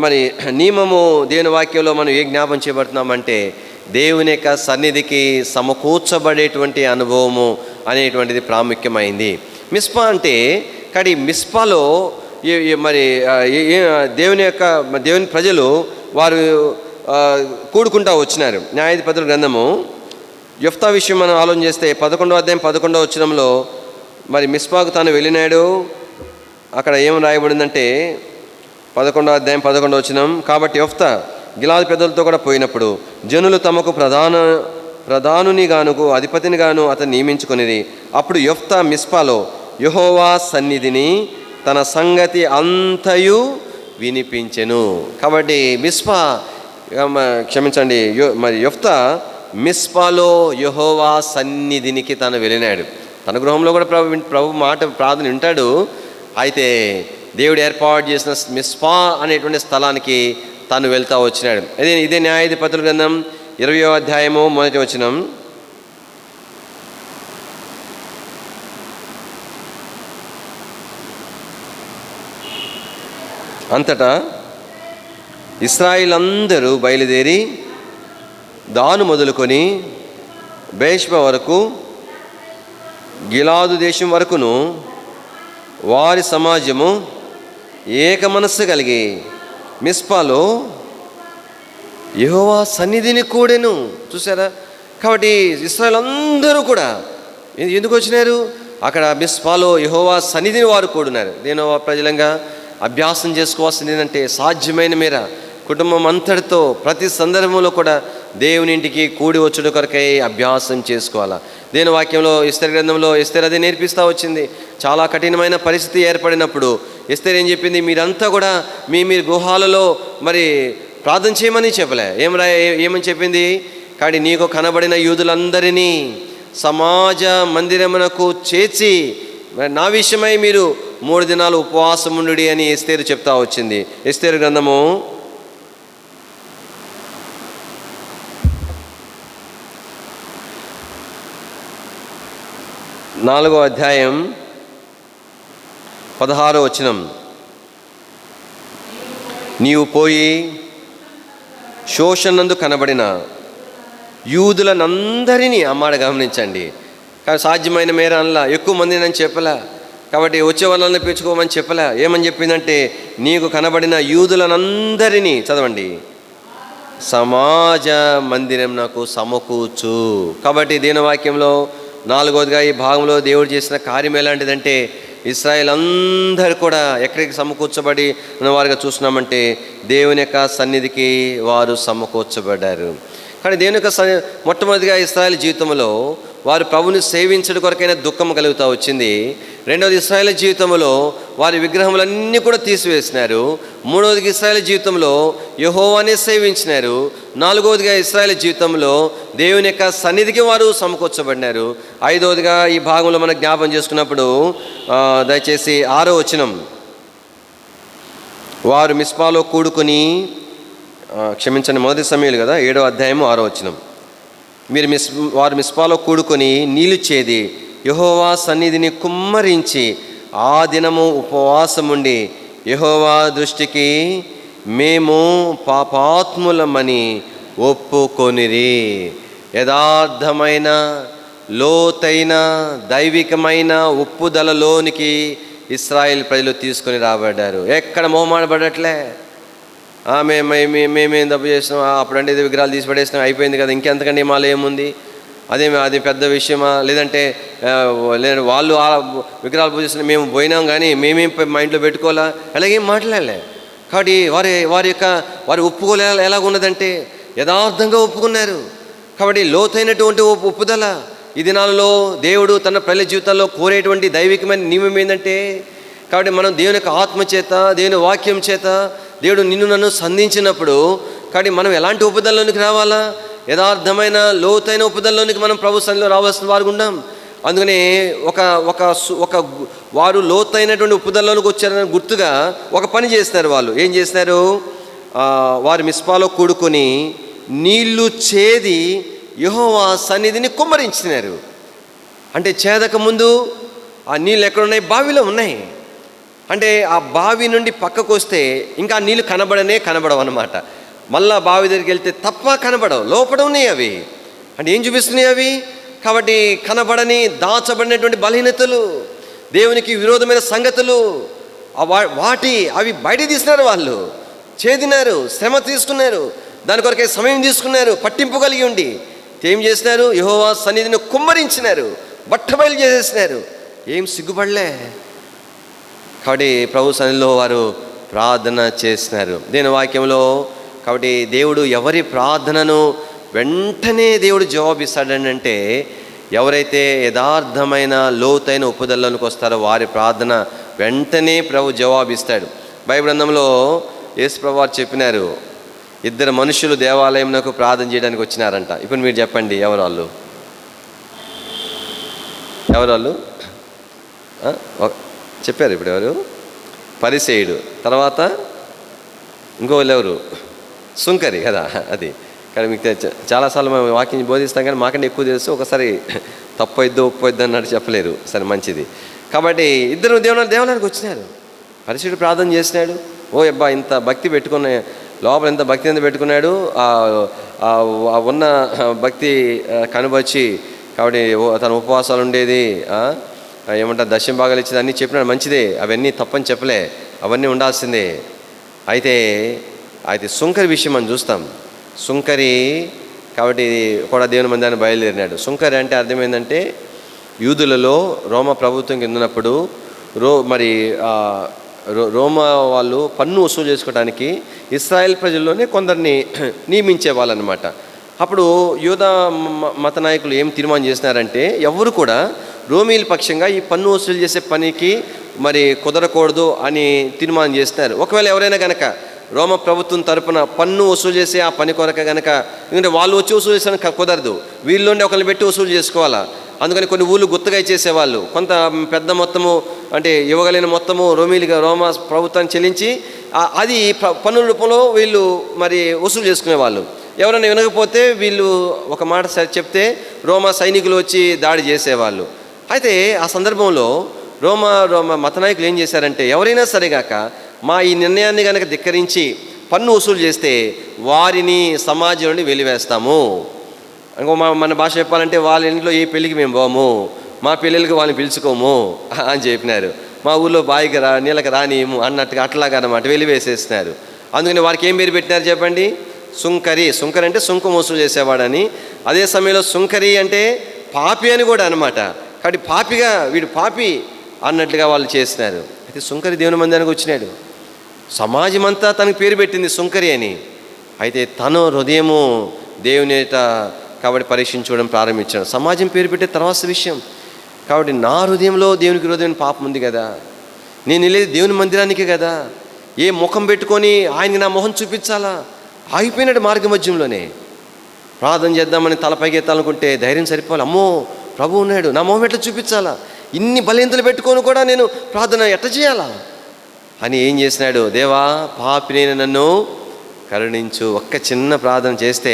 మరి నియమము దేవుని వాక్యంలో మనం ఏ జ్ఞాపం చేయబడుతున్నామంటే, దేవుని యొక్క సన్నిధికి సమకూర్చబడేటువంటి అనుభవము అనేటువంటిది ప్రాముఖ్యమైంది. మిస్పా అంటే, కాబట్టి మిస్పాలో మరి దేవుని ప్రజలు వారు కూడుకుంటూ వచ్చినారు. న్యాయాధిపతుల గ్రంథము యెఫ్తా విషయం మనం ఆలోచన చేస్తే 11వ అధ్యాయం 11వ వచనంలో మరి మిస్పాకు తాను వెళ్ళినాడు. అక్కడ ఏం రాయబడిందంటే 11వ అధ్యాయం 11వ వచనం, కాబట్టి యెఫ్తా గిలాదు పెద్దలతో కూడా పోయినప్పుడు జనులు తమకు ప్రధానుని గాను అధిపతిని గాను అతను నియమించుకునేది. అప్పుడు యెఫ్తా మిస్పాలో యెహోవా సన్నిధిని తన సంగతి అంతయు వినిపించెను. కాబట్టి మరి యెఫ్తా మిస్పాలో యెహోవా సన్నిధినికి తను వెళ్ళినాడు. తన గృహంలో కూడా ప్రభు మాట ప్రార్థన వింటాడు. అయితే దేవుడు ఏర్పాటు చేసిన మిస్పా అనేటువంటి స్థలానికి తాను వెళ్తూ వచ్చినాడు. ఇదే న్యాయాధిపతుల గ్రంథం 20వ అధ్యాయము 1వ వచనం. అంతటా ఇశ్రాయేలందరూ బయలుదేరి దాను మొదలుకొని బేష్బా వరకు గిలాదు దేశం వరకును వారి సమాజము ఏక మనస్సు కలిగి మిస్పాలో యెహోవా సన్నిధిని కూడెను. చూసారా? కాబట్టి ఇశ్రాయేల్ అందరూ కూడా ఎందుకు వచ్చినారు? అక్కడ మిస్పాలో యెహోవా సన్నిధిని వారు కూడినారు. నేను ప్రజలంగా అభ్యాసం చేసుకోవాల్సింది ఏంటంటే, సాధ్యమైన మేర కుటుంబం అంతటితో ప్రతి సందర్భంలో కూడా దేవుని ఇంటికి కూడి వచ్చుట కొరకై అభ్యాసం చేసుకోవాలా. దేవుని వాక్యంలో ఎస్తేరు గ్రంథంలో ఎస్తేరు అదే నేర్పిస్తూ వచ్చింది. చాలా కఠినమైన పరిస్థితి ఏర్పడినప్పుడు ఎస్తేరు ఏం చెప్పింది? మీరంతా కూడా మీ గృహాలలో మరి ప్రార్థన చేయమని చెప్పలే. ఏమని చెప్పింది? కానీ నీకు కనబడిన యూదులందరినీ సమాజ మందిరమునకు చేర్చి నా విషయమై మీరు 3 దినాలు ఉపవాసముండుడి అని ఎస్తేరు చెప్తా వచ్చింది. ఎస్తేరు గ్రంథము 4వ అధ్యాయం 16వ వచనం, నీవు పోయి శోషణందు కనబడిన యూదులనందరినీ, అమ్మాట గమనించండి. కానీ సాధ్యమైన మేర అనలా, ఎక్కువ మంది అని చెప్పలే. కాబట్టి వచ్చే వాళ్ళని పెంచుకోమని చెప్పలే. ఏమని చెప్పిందంటే, నీకు కనబడిన యూదులనందరినీ చదవండి, సమాజ మందిరం నాకు సమకూర్చు. కాబట్టి దీని వాక్యంలో 4వదిగా ఈ భాగంలో దేవుడు చేసిన కార్యం ఎలాంటిదంటే, ఇశ్రాయేల్ అందరూ కూడా ఎక్కడికి సమకూర్చబడి వారుగా చూస్తున్నామంటే దేవుని యొక్క సన్నిధికి వారు సమకూర్చబడ్డారు. కానీ దేవుని యొక్క మొట్టమొదటిగా ఇశ్రాయేల్ జీవితంలో వారు ప్రభుని సేవించడం కొరకైనా దుఃఖం కలుగుతూ వచ్చింది. రెండవది ఇశ్రాయేల్ జీవితంలో వారి విగ్రహములన్నీ కూడా తీసివేసినారు. మూడవదిగా ఇశ్రాయేల్ జీవితంలో యెహోవానే సేవించినారు. నాలుగవదిగా ఇశ్రాయేల్ జీవితంలో దేవుని యొక్క సన్నిధికి వారు సమకూర్చబడినారు. ఐదవదిగా ఈ భాగంలో మనం జ్ఞాపం చేసుకున్నప్పుడు దయచేసి 6వ వచనం, వారు మిస్పాలో కూడుకొని, క్షమించండి, మొదటి సమయాలు కదా, 7వ అధ్యాయము 6వ వచనం. వారు మిస్పాలో కూడుకొని నీళ్లు చేది యెహోవా సన్నిధిని కుమ్మరించి ఆ దినము ఉపవాసముండి యెహోవా దృష్టికి మేము పాపాత్ములమని ఒప్పుకొనిరి. యథార్థమైన లోతైన దైవికమైన ఒప్పుదలలోనికి ఇశ్రాయేల్ ప్రజలు తీసుకొని రాబడ్డారు. ఎక్కడ మొహమాటపడట్లే. మేమేం తప్పు చేసినాం, అప్పుడంటే ఇది విగ్రహాలు తీసి పడేసినాం, అయిపోయింది కదా, ఇంకెంతకంటే మాలో ఏముంది, అది పెద్ద విషయమా, లేదంటే వాళ్ళు ఆ విగ్రహాలు పూజిస్తున్నాం, మేము పోయినాం కానీ మేమేం మా ఇంట్లో పెట్టుకోవాలా, అలాగేం మాట్లాడలే. కాబట్టి వారి ఒప్పుకోలే ఎలాగున్నదంటే యథార్థంగా ఒప్పుకున్నారు. కాబట్టి లోతైనటువంటి ఒప్పుదల. ఈ దినాలలో దేవుడు తన ప్రజల జీవితాల్లో కోరేటువంటి దైవికమైన నియమం ఏంటంటే, కాబట్టి మనం దేవుని యొక్క ఆత్మ చేత, దేవుని వాక్యం చేత దేవుడు నిన్ను నన్ను సంధించినప్పుడు, కాబట్టి మనం ఎలాంటి ఒప్పుదలలోనికి రావాలా? యథార్థమైన లోతైన ఒప్పుదలలోనికి మనం ప్రభు సన్నిధిలో రావాల్సిన వారు ఉన్నాం. అందుకనే వారు లోతైనటువంటి ఒప్పుదలలోనికి వచ్చారని గుర్తుగా ఒక పని చేస్తున్నారు. వాళ్ళు ఏం చేస్తున్నారు? వారు మిస్పాలో కూడుకొని నీళ్లు చేది యెహోవా సన్నిధిని కుమ్మరించినారు. అంటే చేదక ముందు ఆ నీళ్ళు ఎక్కడున్నాయి? బావిలో ఉన్నాయి. అంటే ఆ బావి నుండి పక్కకు వస్తే ఇంకా నీళ్ళు కనబడవు అన్నమాట. మళ్ళా బావి దగ్గరికి వెళ్తే తప్ప కనబడవు, లోపల ఉన్నాయి అవి. అంటే ఏం చూపిస్తున్నాయి అవి? కాబట్టి కనబడని దాచబడినటువంటి బలహీనతలు, దేవునికి విరోధమైన సంగతులు, అవి బయట తీసినారు. వాళ్ళు చేదినారు, శ్రమ తీసుకున్నారు, దాని కొరకే సమయం తీసుకున్నారు, పట్టింపు కలిగి ఉండి ఏం చేసినారు? యెహోవా సన్నిధిని కుమ్మరించినారు, బట్టబయలు చేసేసినారు. ఏం సిగ్గుపడలే. కాబట్టి ప్రభు సన్నిధిలో వారు ప్రార్థన చేసినారు. దేని వాక్యంలో కాబట్టి దేవుడు ఎవరి ప్రార్థనను వెంటనే దేవుడు జవాబిస్తాడని అంటే, ఎవరైతే యథార్థమైన లోతైన ఒప్పుదలలోనికి వస్తారో వారి ప్రార్థన వెంటనే ప్రభు జవాబిస్తాడు. బైబిల్ గ్రంథంలో యేసు ప్రభు వారు చెప్పినారు, 2 మనుషులు దేవాలయంకు ప్రార్థన చేయడానికి వచ్చినారంట. ఇప్పుడు మీరు చెప్పండి, ఎవరు వాళ్ళు? చెప్పారు ఇప్పుడు ఎవరు? పరిసేయుడు, తర్వాత ఇంకోళ్ళు ఎవరు? సుంకరి కదా. అది కానీ మీకు చాలాసార్లు మేము వాక్యం బోధిస్తాం కానీ మాకంటే ఎక్కువ తెలుసు. ఒకసారి తప్పొద్దు ఒప్పొద్దు అన్నట్టు చెప్పలేరు. సరే, మంచిది. కాబట్టి 2 దేవాలయానికి వచ్చినారు. పరిసేయుడు ప్రార్థన చేసినాడు. ఓ అబ్బా, ఇంత భక్తి పెట్టుకున్న లోపల ఎంత భక్తి ఎంత పెట్టుకున్నాడు, ఉన్న భక్తి కనుబచ్చి. కాబట్టి తన ఉపవాసాలు ఉండేది, ఏమంటారు, దశమ భాగాలు ఇచ్చేది, అన్నీ చెప్పినాడు. మంచిదే, అవన్నీ తప్పని చెప్పలే, అవన్నీ ఉండాల్సిందే. అయితే సుంకరి విషయం మనం చూస్తాం. సుంకరి కాబట్టి కూడా దేవుని మందిరాన్ని బయలుదేరినాడు. సుంకరి అంటే అర్థం ఏంటంటే, యూదులలో రోమా ప్రభుత్వం కింద ఉన్నప్పుడు రోమా వాళ్ళు పన్ను వసూలు చేసుకోవడానికి ఇశ్రాయేల్ ప్రజల్లోనే కొందరిని నియమించే వాళ్ళనమాట. అప్పుడు యూదా మత నాయకులు ఏం తీర్మానం చేసినారంటే, ఎవరు కూడా రోమీల పక్షంగా ఈ పన్ను వసూలు చేసే పనికి కుదరకూడదు అని తీర్మానం చేస్తున్నారు. ఒకవేళ ఎవరైనా కనుక రోమ ప్రభుత్వం తరపున పన్ను వసూలు చేసే ఆ పని కొరక కనుక, ఎందుకంటే వాళ్ళు వచ్చి వసూలు చేసడానికి కుదరదు, వీళ్ళలోనే ఒకరిని పెట్టి వసూలు చేసుకోవాలా. అందుకని కొన్ని ఊళ్ళు గుత్తగా ఇచ్చేసేవాళ్ళు. కొంత పెద్ద మొత్తము అంటే ఇవ్వగలిగిన మొత్తము రోమా ప్రభుత్వాన్ని చెల్లించి అది పన్నుల రూపంలో వీళ్ళు వసూలు చేసుకునేవాళ్ళు. ఎవరైనా వినకపోతే వీళ్ళు ఒక మాట చెప్తే రోమా సైనికులు వచ్చి దాడి చేసేవాళ్ళు. అయితే ఆ సందర్భంలో రోమా మత నాయకులు ఏం చేశారంటే, ఎవరైనా సరేగాక మా ఈ నిర్ణయాన్ని కనుక ధిక్కరించి పన్ను వసూలు చేస్తే వారిని సమాజం నుండి వెలివేస్తాము. ఇంకో మన భాష చెప్పాలంటే, వాళ్ళ ఇంట్లో ఏ పెళ్ళికి మేము పోము, మా పిల్లలకి వాళ్ళని పిలుచుకోము అని చెప్పినారు. మా ఊళ్ళో బాయికి నీళ్ళకి రానియము అన్నట్టుగా అట్లాగా అన్నమాట వెలివేసేస్తున్నారు. అందుకని వారికి ఏం పేరు పెట్టినారు చెప్పండి? సుంకరి. సుంకరి అంటే సుంకం వసూలు చేసేవాడని. అదే సమయంలో సుంకరి అంటే పాపి అని కూడా అనమాట. కాబట్టి పాపిగా వీడు పాపి అన్నట్లుగా వాళ్ళు చేసినారు. అయితే సుంకరి దేవుని మందిరానికి వచ్చినాడు. సమాజం అంతా తనకు పేరు పెట్టింది సుంకరి అని. అయితే తను హృదయము దేవుని కాబట్టి పరీక్షించుకోవడం ప్రారంభించాడు. సమాజం పేరు పెట్టే తర్వాత విషయం. కాబట్టి నా హృదయంలో దేవునికి హృదయం పాపం ఉంది కదా, నేను వెళ్ళేది దేవుని మందిరానికే కదా, ఏ ముఖం పెట్టుకొని ఆయనకి నా మొహం చూపించాలా? ఆగిపోయినాడు మార్గ మధ్యంలోనే. ప్రార్థన చేద్దామని తలపైకి ఎత్తాలనుకుంటే ధైర్యం సరిపోవాలి. అమ్మో, ప్రభు ఉన్నాడు, నా మొహం ఎట్లా చూపించాలా? ఇన్ని బలహీనతలు పెట్టుకొని కూడా నేను ప్రార్థన ఎట్లా చేయాలా అని ఏం చేసినాడు, దేవా పాపినైన నన్ను కరుణించు. ఒక్క చిన్న ప్రార్థన చేస్తే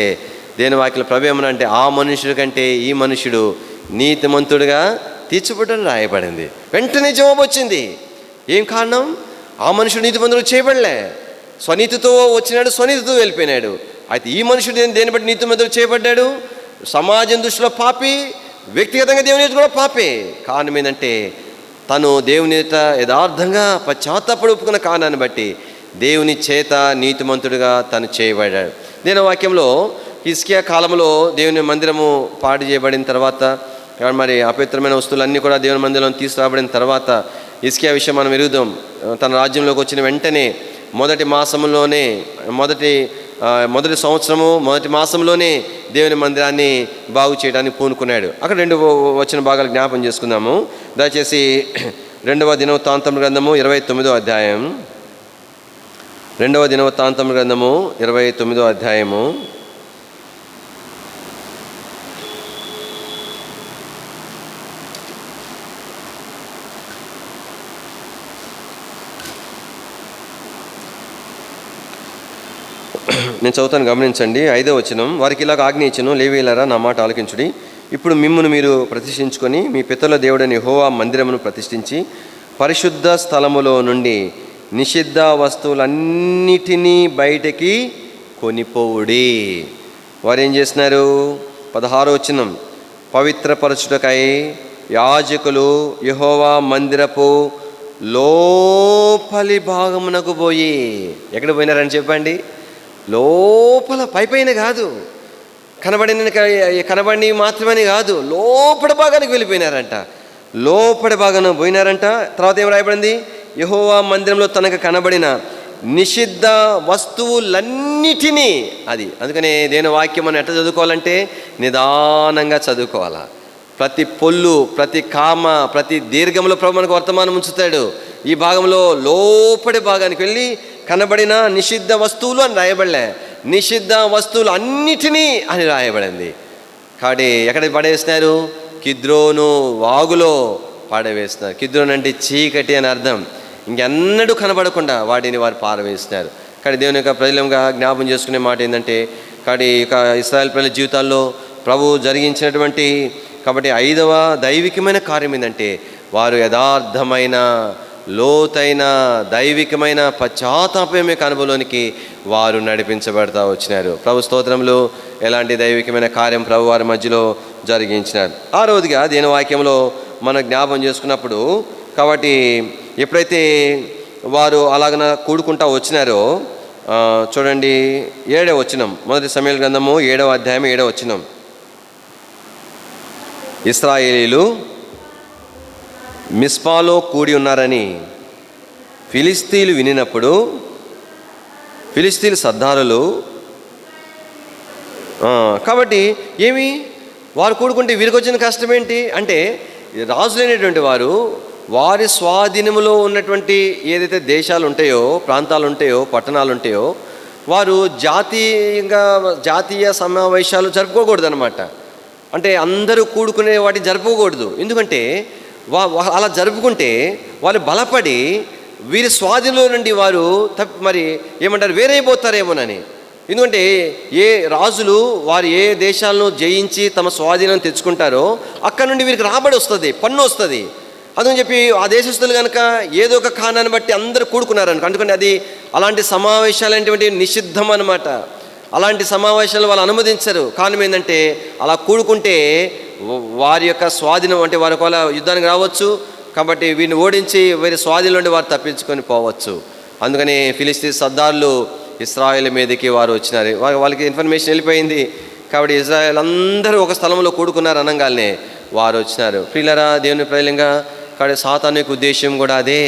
దేని వాక్యం ప్రభు ఏమనంటే, ఆ మనుషుడి కంటే ఈ మనుషుడు నీతిమంతుడిగా తీర్చబడ్డని రాయబడింది. వెంటనే జవాబు వచ్చింది. ఏం కారణం? ఆ మనుషుడు నీతిమంతుడు చేయబడలే, స్వనీతితో వచ్చినాడు, స్వనీతితో వెళ్ళిపోయినాడు. అయితే ఈ మనుషుడు దేన్ని బట్టి నీతిమంతుడు చేయబడ్డాడు? సమాజం దృష్టిలో పాపి, వ్యక్తిగతంగా దేవుని ఎదుట కూడా పాపే. కారణం ఏంటంటే తను దేవుని ఎదుట యథార్థంగా పశ్చాత్తాపడి ఒప్పుకున్న కారణాన్ని బట్టి దేవుని చేత నీతిమంతుడిగా తను చేయబడ్డాడు. దేని వాక్యంలో హిజ్కియా కాలంలో దేవుని మందిరము పాడు చేయబడిన తర్వాత, మరి అపవిత్రమైన వస్తువులన్నీ కూడా దేవుని మందిరంలో తీసుకురాబడిన తర్వాత హిజ్కియా విషయం మనం ఎరుగుదాం. తన రాజ్యంలోకి వచ్చిన వెంటనే మొదటి సంవత్సరము మొదటి మాసంలోనే దేవుని మందిరాన్ని బాగు చేయడానికి పూనుకున్నాడు. అక్కడ 2 వచ్చిన భాగాలు జ్ఞాపం చేసుకుందాము. దయచేసి 2వ దినవృత్తాంతం గ్రంథము 29వ అధ్యాయం. 2వ దినవృత్తాంతం గ్రంథము 29వ అధ్యాయము. నేను చదువుతాను, గమనించండి. 5వ వచనం. వారికి ఇలాగ ఆజ్ఞయించెను, లేవీయులారా నా మాట ఆలకించుడి. ఇప్పుడు మిమ్మును మీరు ప్రతిష్ఠించుకొని మీ పితరుల దేవుడైన యెహోవా మందిరమును ప్రతిష్ఠించి పరిశుద్ధ స్థలములో నుండి నిషిద్ధ వస్తువులన్నిటినీ బయటికి కొనిపోవుడి. వారు ఏం చేస్తున్నారు? 16వ వచనం. పవిత్రపరచుటకై యాజకులు యెహోవా మందిరపు లోపలి భాగమునకు పోయి, ఎక్కడ పోయినారని చెప్పండి? లోపల, పైపైన కాదు, కనబడి మాత్రమే కాదు, లోపల భాగానికి వెళ్ళిపోయినారంట. లోపల భాగానికి పోయినారంట. తర్వాత ఏం రాయబడింది? యెహోవా మందిరంలో తనకు కనబడిన నిషిద్ధ వస్తువులన్నిటినీ. అది అందుకనే దేని వాక్యం మనం ఎట్లా చదువుకోవాలంటే నిదానంగా చదువుకోవాలా. ప్రతి పొల్లు, ప్రతి కామ, ప్రతి దీర్ఘంలో ప్రభు మనకు వర్తమానం ఉంచుతాడు. ఈ భాగంలో లోపలి భాగానికి వెళ్ళి కనబడిన నిషిద్ధ వస్తువులు అని రాయబడలే, నిషిద్ధ వస్తువులు అన్నిటినీ అని రాయబడింది. కాబట్టి ఎక్కడ పడేస్తున్నారు? కిద్రోను వాగులో పాడవేస్తున్నారు. కిద్రోను అంటే చీకటి అని అర్థం. ఇంకెన్నడూ కనబడకుండా వాటిని వారు పారవేస్తున్నారు. కానీ దేవుని యొక్క ప్రజలంగా జ్ఞాపం చేసుకునే మాట ఏంటంటే, కాబట్టి ఇక ఇశ్రాయేల్ ప్రజల జీవితాల్లో ప్రభు జరిగించినటువంటి కాబట్టి 5వ దైవికమైన కార్యం ఏంటంటే, వారు యథార్థమైన లోతైన దైవికమైన పశ్చాత్తాపం యొక్క అనుభవంలోనికి వారు నడిపించబడతా వచ్చినారు. ప్రభు స్తోత్రంలో ఎలాంటి దైవికమైన కార్యం ప్రభు వారి మధ్యలో జరిగించినారు. 6వదిగా దేని వాక్యంలో మనం జ్ఞాపం చేసుకున్నప్పుడు, కాబట్టి ఎప్పుడైతే వారు అలాగన కూడుకుంటా వచ్చినారో చూడండి, 7వ వచనం. మొదటి సమూయేలు గ్రంథము 7వ అధ్యాయం 7వ వచనం. ఇశ్రాయేలీలు మిస్పాలో కూడి ఉన్నారని ఫిలిస్తీన్లు వినినప్పుడు, ఫిలిస్తీన్ సర్దారులు కాబట్టి ఏమి వారు కూడుకుంటే వీరికి వచ్చిన కష్టం ఏంటి అంటే, రాజులైనటువంటి వారు వారి స్వాధీనంలో ఉన్నటువంటి ఏదైతే దేశాలు ఉంటాయో, ప్రాంతాలు ఉంటాయో, పట్టణాలు ఉంటాయో, వారు జాతీయ సమావేశాలు జరుపుకోకూడదు అనమాట. అంటే అందరూ కూడుకునే వాటిని జరుపుకోకూడదు. ఎందుకంటే అలా జరుపుకుంటే వాళ్ళు బలపడి వీరి స్వాధీనంలో నుండి వారు మరి ఏమంటారు, వేరైపోతారేమోనని. ఎందుకంటే ఏ రాజులు వారు ఏ దేశాలను జయించి తమ స్వాధీనం తెచ్చుకుంటారో అక్కడ నుండి వీరికి రాబడి వస్తుంది, పన్ను వస్తుంది. అందుకని చెప్పి ఆ దేశస్తులు కనుక ఏదో ఒక కారణాన్ని బట్టి అందరూ కూడుకున్నారనుకో, అందుకని అది అలాంటి సమావేశాలు అనేటువంటి నిషిద్ధం అన్నమాట. అలాంటి సమావేశాలు వాళ్ళు అనుమతించరు. కారణం ఏంటంటే అలా కూడుకుంటే వారి యొక్క స్వాధీనం, అంటే వారి ఒకవేళ యుద్ధానికి రావచ్చు, కాబట్టి వీరిని ఓడించి వేరే స్వాధీనం నుండి వారు తప్పించుకొని పోవచ్చు. అందుకని ఫిలిస్తీన్ సర్దార్లు ఇశ్రాయేల్ మీదకి వారు వచ్చినారు. వాళ్ళకి ఇన్ఫర్మేషన్ వెళ్ళిపోయింది. కాబట్టి ఇశ్రాయేల్ అందరూ ఒక స్థలంలో కూడుకున్నారు అనగానే వారు వచ్చినారు. ప్రియులారా, దేవుని ప్రజలంగా కాబట్టి సాతాను యొక్క ఉద్దేశం కూడా అదే.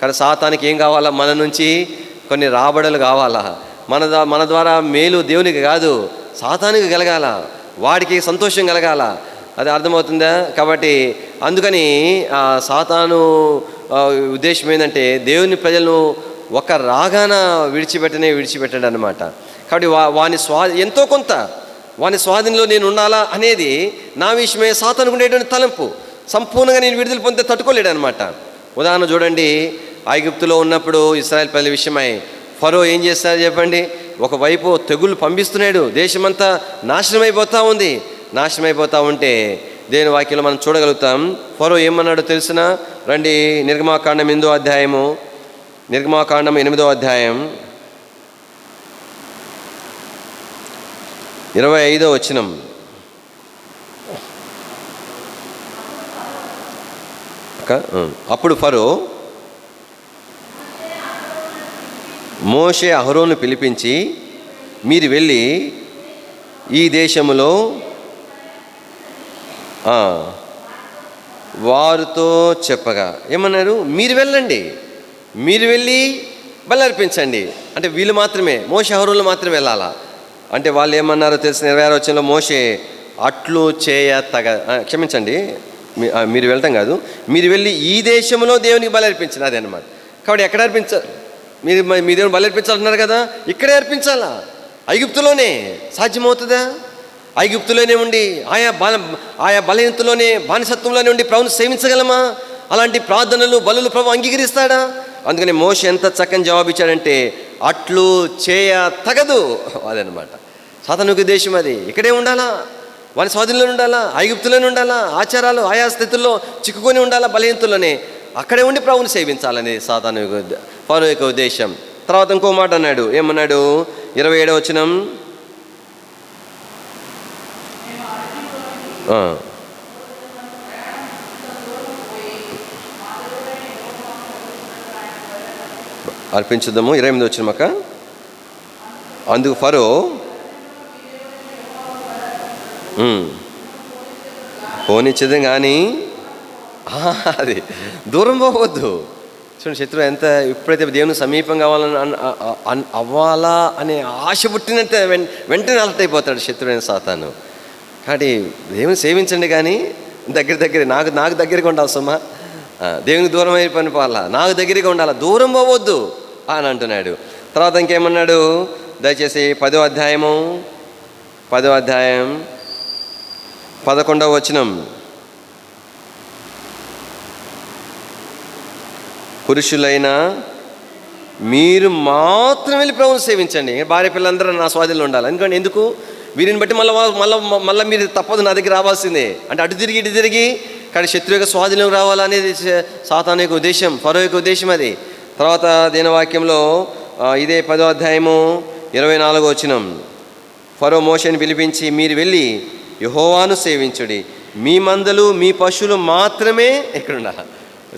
కానీ సాతానికి ఏం కావాలా? మన నుంచి కొన్ని రాబడులు కావాలా, మన ద్వారా మేలు దేవునికి కాదు సాతానికి కలగాల, వాడికి సంతోషం కలగాల. అది అర్థమవుతుందా? కాబట్టి అందుకని సాతాను ఉద్దేశం ఏంటంటే దేవుని ప్రజలను ఒక రాగాన విడిచిపెట్టడు అనమాట. కాబట్టి వాని ఎంతో కొంత వాని స్వాధీనంలో నేను ఉండాలా అనేది నా విషయమే సాతానుకు ఉండేటువంటి తలంపు. సంపూర్ణంగా నేను విడుదల పొందితే తట్టుకోలేడు అనమాట. ఉదాహరణ చూడండి, ఐగుప్తులో ఉన్నప్పుడు ఇశ్రాయేల్ ప్రజల విషయమై ఫరో ఏం చేస్తారో చెప్పండి. ఒకవైపు తెగుళ్ళు పంపిస్తున్నాడు, దేశమంతా నాశనం అయిపోతూ ఉంటే దేవుని వాక్యంలో మనం చూడగలుగుతాం. ఫరో ఏమన్నాడో తెలిసిన రండి, నిర్గమాకాండం 8వ అధ్యాయము, నిర్గమాకాండం 8వ అధ్యాయం 25వ వచనం. అప్పుడు ఫరో మోషే అహరోను పిలిపించి, మీరు వెళ్ళి ఈ దేశములో వారితో చెప్పగా ఏమన్నారు, మీరు వెళ్ళి బలి అర్పించండి. అంటే వీళ్ళు మాత్రమే, మోషే అహరోనులు మాత్రమే వెళ్ళాలా అంటే వాళ్ళు ఏమన్నారో తెలిసిన 26వ వచనంలో, మోషే అట్లు క్షమించండి, మీరు వెళ్ళటం కాదు, మీరు వెళ్ళి ఈ దేశంలో దేవునికి బలి అర్పించండి. అదే అన్నమాట. కాబట్టి ఎక్కడ అర్పించాలి? మీ దేవుని బలి అర్పించాలంటున్నారు కదా, ఇక్కడే అర్పించాలా? ఐగుప్తులోనే సాధ్యమవుతుందా? ఐగుప్తులోనే ఉండి ఆయా బలహీనతలోనే బానిసత్వంలోనే ఉండి ప్రభువును సేవించగలమా? అలాంటి ప్రార్థనలు బలులు ప్రభు అంగీకరిస్తాడా? అందుకని మోషే ఎంత చక్కని జవాబు ఇచ్చాడంటే, అట్లు చేయ తగదు. అదనమాట సాతానుక దేశం, అది ఇక్కడే ఉండాలా, వాని స్వాధీనంలో ఉండాలా, ఐగుప్తులోనే ఉండాలా, ఆచారాలు ఆయా స్థితుల్లో చిక్కుకొని ఉండాలా, బలహీనతలోనే అక్కడే ఉండి ప్రభువుని సేవించాలని సాతాను ఫరో యొక్క ఉద్దేశం. తర్వాత ఇంకో మాట అన్నాడు, ఏమన్నాడు? 27వ వచనం, అర్పించుద్దాము. 28వ వచనం అక్క. అందుకు ఫరో పోనిచ్చేది కానీ అది దూరం పోవద్దు. చూడండి, శత్రువు ఎంత ఎప్పుడైతే దేవుని సమీపం అవ్వాలా అనే ఆశ పుట్టినంతే వెంటనే అలర్ట్ అయిపోతాడు శత్రువైన సాతాను. కాబట్టి దేవుని సేవించండి కానీ దగ్గర నాకు దగ్గరగా ఉండాలి సుమా, దేవునికి దూరం అయిపోయిన పోవాలా, నాకు దగ్గరగా ఉండాలా, దూరం పోవద్దు అని అంటున్నాడు. తర్వాత ఇంకేమన్నాడు? దయచేసి 10వ అధ్యాయం 11వ వచనం. పురుషులైనా మీరు మాత్రం వెళ్ళి ప్రభువుని సేవించండి, భార్య పిల్లలందరూ నా స్వాధీనంలో ఉండాలి. ఎందుకు? వీరిని బట్టి మళ్ళీ మీరు తప్పదు నా దగ్గర రావాల్సిందే. అంటే అటు తిరిగి ఇటు తిరిగి కానీ శత్రు యొక్క స్వాధీనం రావాలనేది సాతాను యొక్క ఉద్దేశం, ఫరో యొక్క ఉద్దేశం అది. తర్వాత దీని వాక్యంలో ఇదే 10వ అధ్యాయం 24వ వచనం, ఫరో మోషేని పిలిపించి, మీరు వెళ్ళి యెహోవాను సేవించుడి, మీ మందలు మీ పశువులు మాత్రమే ఇక్కడ ఉండాలి.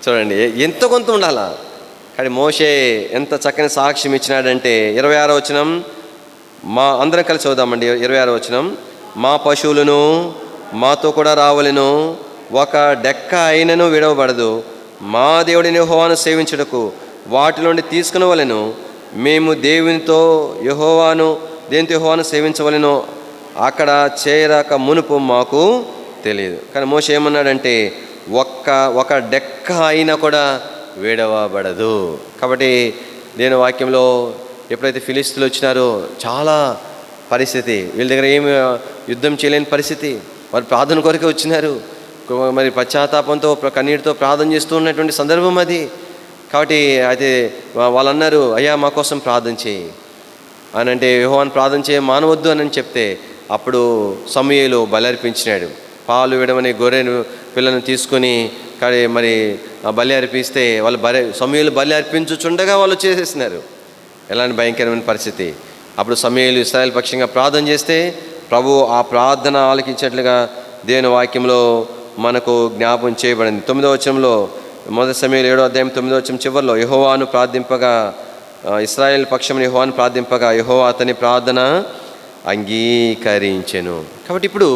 చూడండి, ఎంత కొంత ఉండాలా. కానీ మోషే ఎంత చక్కని సాక్ష్యం ఇచ్చినాడంటే 26వ వచనం, అందరం కలిసి చదువుదామండి. 26వ వచనం, మా పశువులను మాతో కూడా రావలెను, ఒక డెక్క అయినను విడవబడదు, మా దేవుడిని యెహోవాను సేవించుటకు వాటిలోండి తీసుకునవలెను, మేము దేనితో యెహోవాను సేవించవలెను అక్కడ చేరక మునుపు మాకు తెలియదు. కానీ మోషే ఏమన్నాడంటే, ఒక డెక్క అయినా కూడా విడవబడదు. కాబట్టి నేను వాక్యంలో ఎప్పుడైతే ఫిలిస్తీన్లు వచ్చినారో చాలా పరిస్థితి, వీళ్ళ దగ్గర ఏమి యుద్ధం చేయలేని పరిస్థితి, వారు ప్రార్థన కొరకే వచ్చినారు, మరి పశ్చాత్తాపంతో కన్నీటితో ప్రార్థన చేస్తూ ఉన్నటువంటి సందర్భం అది. కాబట్టి అయితే వాళ్ళు అన్నారు, అయ్యా మా కోసం ప్రార్థన చేయి అని అంటే, యెహోవాను ప్రార్థన చేయ మానవద్దు అని చెప్తే అప్పుడు సమూయేలు బలి అర్పించినాడు. పాలు విడమని గొర్రెను పిల్లను తీసుకొని మరి బలి అర్పిస్తే వాళ్ళు సమూయేలు బలి అర్పించుచుండగా వాళ్ళు చేసేసినారు. ఎలాంటి భయంకరమైన పరిస్థితి. అప్పుడు సమూయేలు ఇశ్రాయేలు పక్షంగా ప్రార్థన చేస్తే ప్రభు ఆ ప్రార్థన ఆలకించినట్లుగా దేవుని వాక్యంలో మనకు జ్ఞాపం చేయబడింది. 9వ వచనంలో, 1 సమూయేలు 7వ అధ్యాయం 9వ వచనం చివరిలో, యెహోవాను ప్రార్థింపగా, ఇశ్రాయేల్ పక్షం యెహోవాను ప్రార్థింపగా యెహోవా అతని ప్రార్థన అంగీకరించెను. కాబట్టి ఇప్పుడు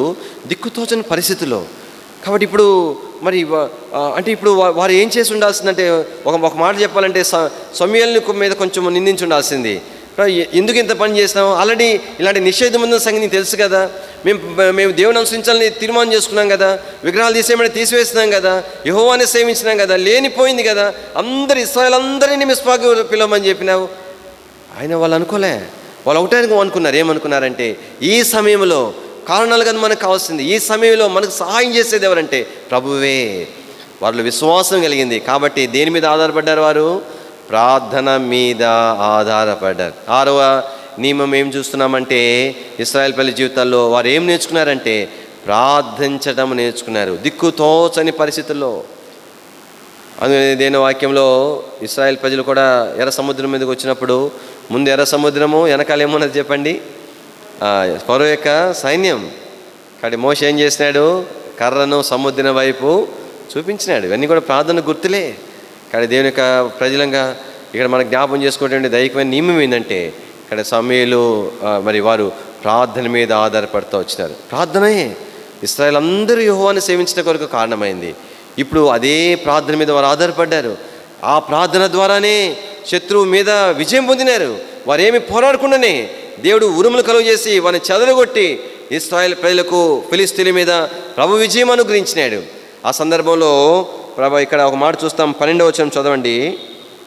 దిక్కుతోచని పరిస్థితుల్లో, కాబట్టి ఇప్పుడు మరి అంటే ఇప్పుడు వారు ఏం చేసి ఉండాల్సిందంటే, ఒక మాట చెప్పాలంటే సమూయేలు మీద కొంచెం నిందించి ఉండాల్సింది. ఎందుకు ఇంత పని చేసినాం? ఆల్రెడీ ఇలాంటి నిషేధం ఉందని సంగతి నీకు తెలుసు కదా, మేము దేవుని అనుసరించాలని తీర్మానం చేసుకున్నాం కదా, విగ్రహాలు తీసేయమని తీసివేసినాం కదా, యెహోవానే సేవించినాం కదా, లేనిపోయింది కదా, ఇశ్రాయేలు అందరినీ మిస్పాకు పిలవమని చెప్పినావు. ఆయన వాళ్ళు అనుకోలే, వాళ్ళు ఒకటే అనుకున్నారు. ఏమనుకున్నారంటే, ఈ సమయంలో కారణాలు కదా మనకు కావాల్సింది, ఈ సమయంలో మనకు సహాయం చేసేది ఎవరంటే ప్రభువే. వాళ్ళు విశ్వాసం కలిగింది కాబట్టి దేని మీద ఆధారపడ్డారు? వారు ప్రార్థన మీద ఆధారపడ్డారు. 6వ నియమం ఏం చూస్తున్నామంటే ఇశ్రాయేలు ప్రజల జీవితాల్లో వారు ఏం నేర్చుకున్నారంటే ప్రార్థించడం నేర్చుకున్నారు దిక్కుతోచని పరిస్థితుల్లో. అందుకని దేని వాక్యంలో ఇశ్రాయేల్ ప్రజలు కూడా ఎర్ర సముద్రం మీదకి వచ్చినప్పుడు ముందు ఎర్ర సముద్రము, వెనకాల ఏమున్నది చెప్పండి? ఫరో యొక్క సైన్యం. కాబట్టి మోషే ఏం చేసినాడు? కర్రను సముద్రం వైపు చూపించినాడు. ఇవన్నీ కూడా ప్రార్థన గుర్తులే. కానీ దేవుని యొక్క ప్రజలంగా ఇక్కడ మనం జ్ఞాపం చేసుకునే దైవికమైన నియమం ఏంటంటే ఇక్కడ సమూయేలు మరి వారు ప్రార్థన మీద ఆధారపడుతూ వచ్చినారు. ప్రార్థనే ఇశ్రాయేలు అందరూ యెహోవాను సేవించడం కొరకు కారణమైంది. ఇప్పుడు అదే ప్రార్థన మీద వారు ఆధారపడ్డారు. ఆ ప్రార్థన ద్వారానే శత్రువు మీద విజయం పొందినారు. వారేమి పోరాడకుండానే దేవుడు ఉరుములు కలుగు చేసి వారిని చెదరగొట్టి ఇశ్రాయేలు ప్రజలకు ఫిలిష్తీయుల మీద ప్రభు విజయం అనుగ్రహించినాడు. ఆ సందర్భంలో ప్రభు ఇక్కడ ఒక మాట చూస్తాం. 12వ వచనం చదవండి.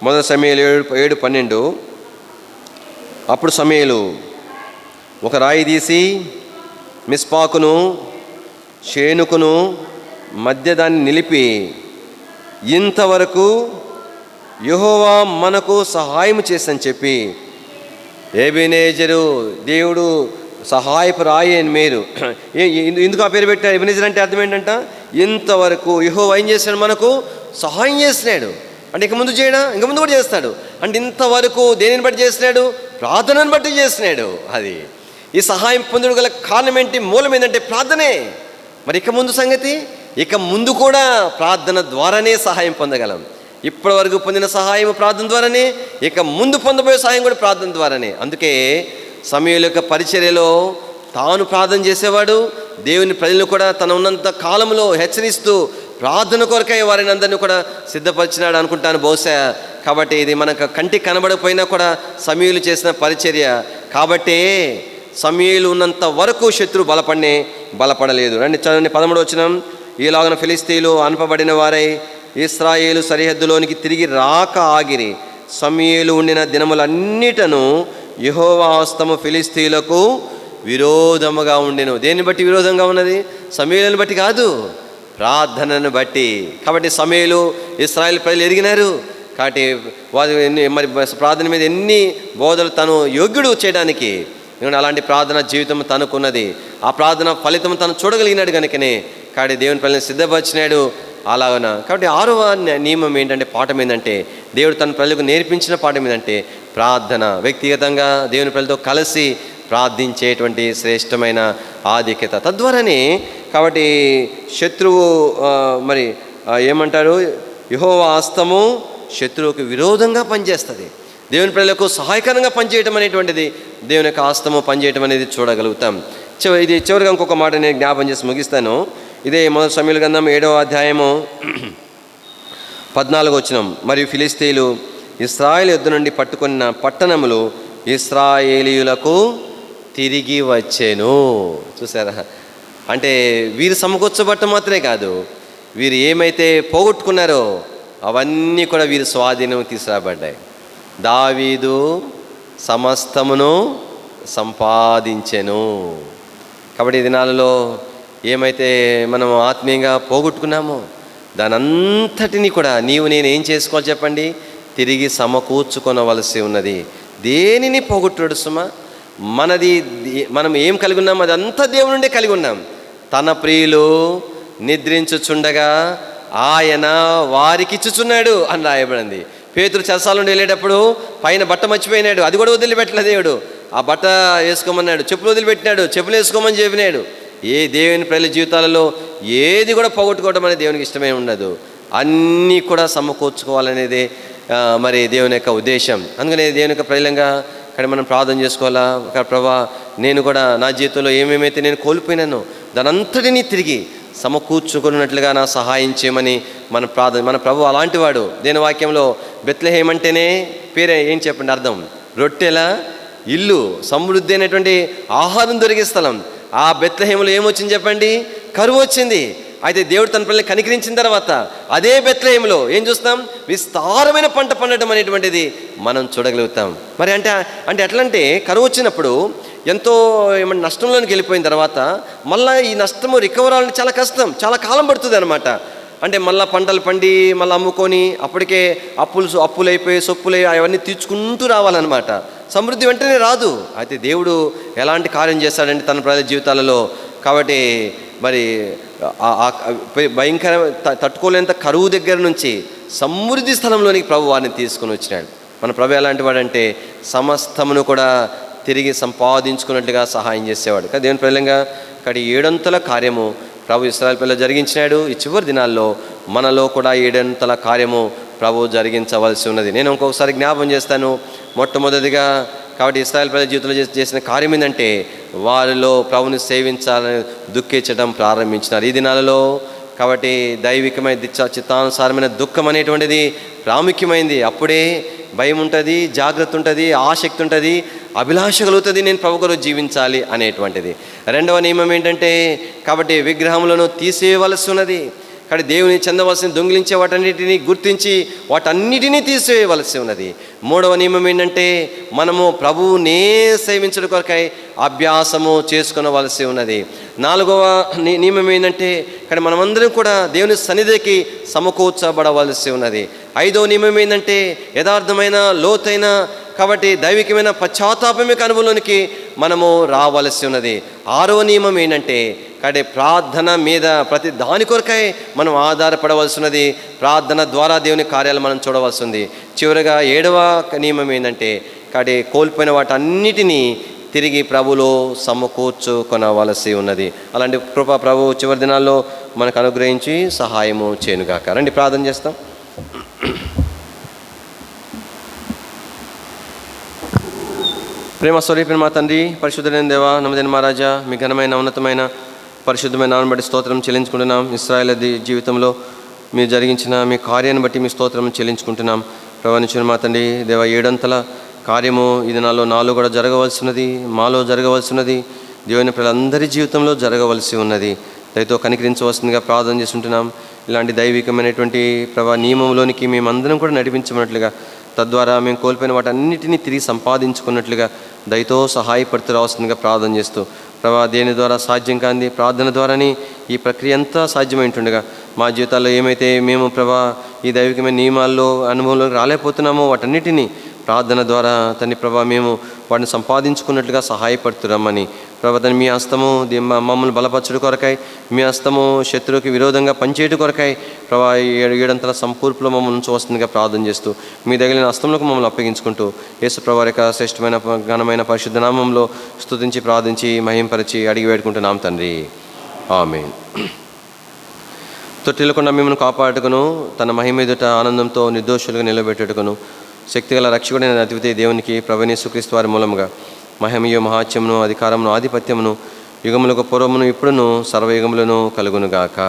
1 సమూయేలు 7:12. అప్పుడు సమూయేలు ఒక రాయి తీసి మిస్పాకును షేనుకును మధ్య దాన్ని నిలిపి, ఇంతవరకు యెహోవా మనకు సహాయం చేసని చెప్పి, ఎబెనేజరు దేవుడు సహాయపు రాయి అని మీరు ఎందుకు ఆ పేరు పెట్టారు? ఎబెనేజర్ అంటే అర్థం ఏంటంట? ఇంతవరకు యెహోవా ఏం చేశాడు? మనకు సహాయం చేసినాడు. అంటే ఇంక ముందు చేయడా? ఇంక ముందు కూడా చేస్తాడు. అంటే ఇంతవరకు దేనిని బట్టి చేసినాడు? ప్రార్థనను బట్టి చేసినాడు. అది ఈ సహాయం పొందుడు గల కారణం ఏంటి? మూలం ఏంటంటే ప్రార్థనే. మరి ఇక ముందు సంగతి, ఇక ముందు కూడా ప్రార్థన ద్వారానే సహాయం పొందగలం. ఇప్పటి వరకు పొందిన సహాయం ప్రార్థన ద్వారానే, ఇక ముందు పొందబోయే సహాయం కూడా ప్రార్థన ద్వారానే. అందుకే సమూయేలు యొక్క పరిచర్యలో తాను ప్రార్థన చేసేవాడు. దేవుని ప్రజలను కూడా తన ఉన్నంత కాలంలో హెచ్చరిస్తూ ప్రార్థన కొరకై వారిని అందరినీ కూడా సిద్ధపరిచినాడు అనుకుంటాను బహుశా. కాబట్టి ఇది మనకు కంటికి కనబడకపోయినా కూడా సమూయేలు చేసిన పరిచర్య. కాబట్టే సమూయేలు ఉన్నంత వరకు శత్రువు బలపడలేదు. రండి చదవండి 13వ వచనం. ఈలాగున ఫిలిష్తీయులు అనపబడిన వారై ఇశ్రాయేలు సరిహద్దులోనికి తిరిగి రాక ఆగిరి. సమూయేలు ఉండిన దినములన్నిటను యెహోవా హస్తము ఫిలిష్తీయులకు విరోధముగా ఉండెను. దేన్ని బట్టి విరోధంగా ఉన్నది? సమూయేలుని బట్టి కాదు, ప్రార్థనను బట్టి. కాబట్టి సమూయేలు ఇశ్రాయేలు ప్రజలు ఎరిగినారు. కాబట్టి వారు మరి ప్రార్థన మీద ఎన్ని బోధలు తను యోగ్యుడు చేయడానికి, అలాంటి ప్రార్థన జీవితం తనకున్నది. ఆ ప్రార్థన ఫలితం తను చూడగలిగినాడు కనుకనే కాబట్టి దేవుని ప్రజలను సిద్ధపరిచినాడు. అలాగన కాబట్టి 6వ నియమం ఏంటంటే, పాఠం ఏంటంటే, దేవుడు తన ప్రజలకు నేర్పించిన పాఠం ఏంటంటే ప్రార్థన. వ్యక్తిగతంగా దేవుని ప్రజలతో కలిసి ప్రార్థించేటువంటి శ్రేష్టమైన ఆధిక్యత. తద్వారానే కాబట్టి శత్రువు మరి ఏమంటారు? యెహోవా హస్తము శత్రువుకు విరోధంగా పనిచేస్తుంది. దేవుని ప్రజలకు సహాయకరంగా పనిచేయటం అనేటువంటిది, దేవుని యొక్క హస్తము పనిచేయటం అనేది చూడగలుగుతాం. ఇది చివరిగా ఇంకొక మాట నేను జ్ఞాపం చేసి ముగిస్తాను. ఇదే 1 సమూయేలు గ్రంథం 7వ అధ్యాయము 14వ వచనం. మరియు ఫిలిష్తీయులు ఇశ్రాయేలు యుద్ధ నుండి పట్టుకున్న పట్టణములు ఇశ్రాయేలీయులకు తిరిగి వచ్చెను. చూసారా? అంటే వీరు సమకూర్చబట్టం మాత్రమే కాదు, వీరు ఏమైతే పోగొట్టుకున్నారో అవన్నీ కూడా వీరు స్వాధీనం తీసుకురాబడ్డాయి. దావీదు సమస్తమును సంపాదించెను. కాబట్టి ఈ దినాలలో ఏమైతే మనం ఆత్మీయంగా పోగొట్టుకున్నామో దానంతటినీ కూడా నీవు నేను ఏం చేసుకోవాలి చెప్పండి? తిరిగి సమకూర్చుకొనవలసి ఉన్నది. దేనిని పోగొట్టుడు సుమా? మనం ఏం కలిగి ఉన్నాం అదంతా దేవుని నుండే కలిగి ఉన్నాం. తన ప్రియులు నిద్రించుచుండగా ఆయన వారికిచ్చుచున్నాడు అని రాయబడింది. పేతురు చెరసాల నుండి వెళ్ళేటప్పుడు పైన బట్ట మర్చిపోయినాడు, అది కూడా వదిలిపెట్టలేదు దేవుడు. ఆ బట్ట వేసుకోమన్నాడు, చెప్పులు వదిలిపెట్టినాడు, చెప్పులు వేసుకోమని చెప్పినాడు. ఏ దేవుని ప్రజల జీవితాలలో ఏది కూడా పోగొట్టుకోవడం అనేది దేవునికి ఇష్టమే ఉండదు. అన్నీ కూడా సమకూర్చుకోవాలనేది మరి దేవుని యొక్క ఉద్దేశం. అందుకనే దేవుని యొక్క ప్రజలంగా ఇక్కడ మనం ప్రార్థన చేసుకోవాలా. ప్రభా, నేను కూడా నా జీవితంలో ఏమేమైతే నేను కోల్పోయినానో దానంతటినీ తిరిగి సమకూర్చుకున్నట్లుగా నా సహాయం చేయమని మన ప్రభు అలాంటి వాడు. దేని వాక్యంలో బెత్లెహేమ్ అంటేనే పేరే ఏం చెప్పండి అర్థం? రొట్టెల ఇల్లు, సమృద్ధి అయినటువంటి ఆహారం దొరికే స్థలం. ఆ బెత్లెహేములో ఏమొచ్చింది చెప్పండి? కరువు వచ్చింది. అయితే దేవుడు తన పిల్లల్ని కనికరించిన తర్వాత అదే బెత్లెహేములో ఏం చూస్తాం? విస్తారమైన పంట పండటం అనేటువంటిది మనం చూడగలుగుతాం. మరి అంటే ఎట్లంటే కరువు వచ్చినప్పుడు ఎంతో ఏమన్నా నష్టంలోనికి వెళ్ళిపోయిన తర్వాత మళ్ళీ ఈ నష్టము రికవర్ అవ్వాలని చాలా కష్టం, చాలా కాలం పడుతుంది అనమాట. అంటే మళ్ళీ పంటలు పండి మళ్ళీ అమ్ముకొని అప్పటికే అప్పులైపోయి సొప్పులై అవన్నీ తీర్చుకుంటూ రావాలన్నమాట. సమృద్ధి వెంటనే రాదు. అయితే దేవుడు ఎలాంటి కార్యం చేస్తాడంటే తన ప్రజల జీవితాలలో. కాబట్టి మరి భయంకర తట్టుకోలేంత కరువు దగ్గర నుంచి సమృద్ధి స్థలంలోనికి ప్రభు వారిని తీసుకుని వచ్చినాడు. మన ప్రభు ఎలాంటి వాడంటే సమస్తమును కూడా తిరిగి సంపాదించుకున్నట్లుగా సహాయం చేసేవాడు. కానీ దేవుని ప్రజలంగా ఇక్కడ 7 కార్యము ప్రభు ఇశ్రాయేలు పిల్లలు జరిగించినాడు. ఈ చివరి దినాల్లో మనలో కూడా 7 కార్యము ప్రభు జరిగించవలసి ఉన్నది. నేను ఇంకొకసారి జ్ఞాపం చేస్తాను. మొట్టమొదటిగా కాబట్టి ఇశ్రాయేలు ప్రజల జీవితంలో చేసిన కార్యం ఏంటంటే వారిలో ప్రభుని సేవించాలని దుఃఖించడం ప్రారంభించినారు. ఈ దినాలలో కాబట్టి దైవికమైన చిత్తానుసారమైన దుఃఖం అనేటువంటిది ప్రాముఖ్యమైంది. అప్పుడే భయం ఉంటుంది, జాగ్రత్త ఉంటుంది, ఆసక్తి ఉంటుంది, అభిలాష కలుగుతుంది, నేను ప్రభు కొరకు జీవించాలి అనేటువంటిది. 2వ నియమం ఏంటంటే కాబట్టి విగ్రహములను తీసేయవలసి ఉన్నది. కాబట్టి దేవుని చెందవలసిన దొంగిలించే వాటన్నిటిని గుర్తించి వాటన్నిటినీ తీసివేయవలసి ఉన్నది. 3వ నియమం ఏంటంటే మనము ప్రభువునే సేవించడం కొరకై అభ్యాసము చేసుకునవలసి ఉన్నది. 4వ నియమం ఏంటంటే ఇక్కడ మనమందరం కూడా దేవుని సన్నిధికి సమకూర్చబడవలసి ఉన్నది. 5వ నియమం ఏంటంటే యథార్థమైన లోతైన కాబట్టి దైవికమైన పశ్చాత్తాపమిక అనుభవంలోనికి మనము రావలసి ఉన్నది. 6వ నియమం ఏంటంటే కాబట్టి ప్రార్థన మీద ప్రతి దాని కొరకై మనం ఆధారపడవలసి ఉన్నది. ప్రార్థన ద్వారా దేవుని కార్యాలు మనం చూడవలసి ఉంది. చివరిగా 7వ నియమం ఏంటంటే కాబట్టి కోల్పోయిన వాటన్నిటినీ తిరిగి ప్రభులో సమకూర్చుకొనవలసి ఉన్నది. అలాంటి కృప ప్రభు చివరి దినాల్లో మనకు అనుగ్రహించి సహాయము చేయనుగాక. రండి ప్రార్థన చేస్తాం. ప్రేమ స్వరూపిణి మా తండ్రి, పరిశుద్ధులైన దేవా, నమ్మదైన మహారాజా, మీ ఘనమైన ఉన్నతమైన పరిశుద్ధమైన నామం బట్టి స్తోత్రం చెల్లించుకుంటున్నాం. ఇశ్రాయేలు జీవితంలో మీరు జరిగించిన మీ కార్యాన్ని బట్టి మీ స్తోత్రం చెల్లించుకుంటున్నాం. ప్రభావించిన మా తండ్రి దేవా, 7 కార్యము ఈ దినాల్లో నాలో కూడా జరగవలసినది, మాలో జరగవలసినది, దేవుని పిల్లలందరి జీవితంలో జరగవలసి ఉన్నది. దయతో కనికరించవలసిందిగా ప్రార్థన చేస్తుంటున్నాం. ఇలాంటి దైవికమైనటువంటి నియమంలోనికి మేమందరం కూడా నడిపించమన్నట్లుగా, తద్వారా మేము కోల్పోయిన వాటన్నిటినీ తిరిగి సంపాదించుకున్నట్లుగా దయతో సహాయపడుతూ రావాల్సిందిగా ప్రార్థన చేస్తూ, దేని ద్వారా సాధ్యం కాంది ప్రార్థన ద్వారానే ఈ ప్రక్రియ అంతా సాధ్యమైంటుండగా మా జీవితాల్లో ఏమైతే మేము ఈ దైవికమైన నియమాల్లో అనుభవంలోకి రాలేకపోతున్నామో వాటన్నిటినీ ప్రార్థన ద్వారా తండ్రి మేము వాటిని సంపాదించుకున్నట్లుగా సహాయపడుతున్నామని తను మీ హస్తము మమ్మల్ని బలపరచుడు కొరకై, మీ హస్తము శత్రువుకి విరోధంగా పనిచేయడం కొరకై 7 సంపూర్పులో మమ్మల్ని ఉంచవలసిందిగా ప్రార్థన చేస్తూ మీ తగిలిన హస్తంలోకి మమ్మల్ని అప్పగించుకుంటూ యేసు ప్రభువారి యొక్క శ్రేష్టమైన ఘనమైన పరిశుద్ధ నామంలో స్తుతించి ప్రార్థించి మహింపరిచి అడిగి వేడుకుంటున్నాం తండ్రి. ఆమేన్. తొట్టిల్లకుండా మిమ్మల్ని కాపాడుకును, తన మహిమ ఎదుట ఆనందంతో నిర్దోషులుగా నిలబెట్టుకును శక్తిగల రక్షకుడైన అద్వితీయ దేవునికి ప్రభువైన యేసుక్రీస్తు వారి మూలముగా మహిమయు మహాత్యమును అధికారమును ఆధిపత్యమును యుగములకు పూర్వమును ఇప్పుడును సర్వయుగములను కలుగునుగాక.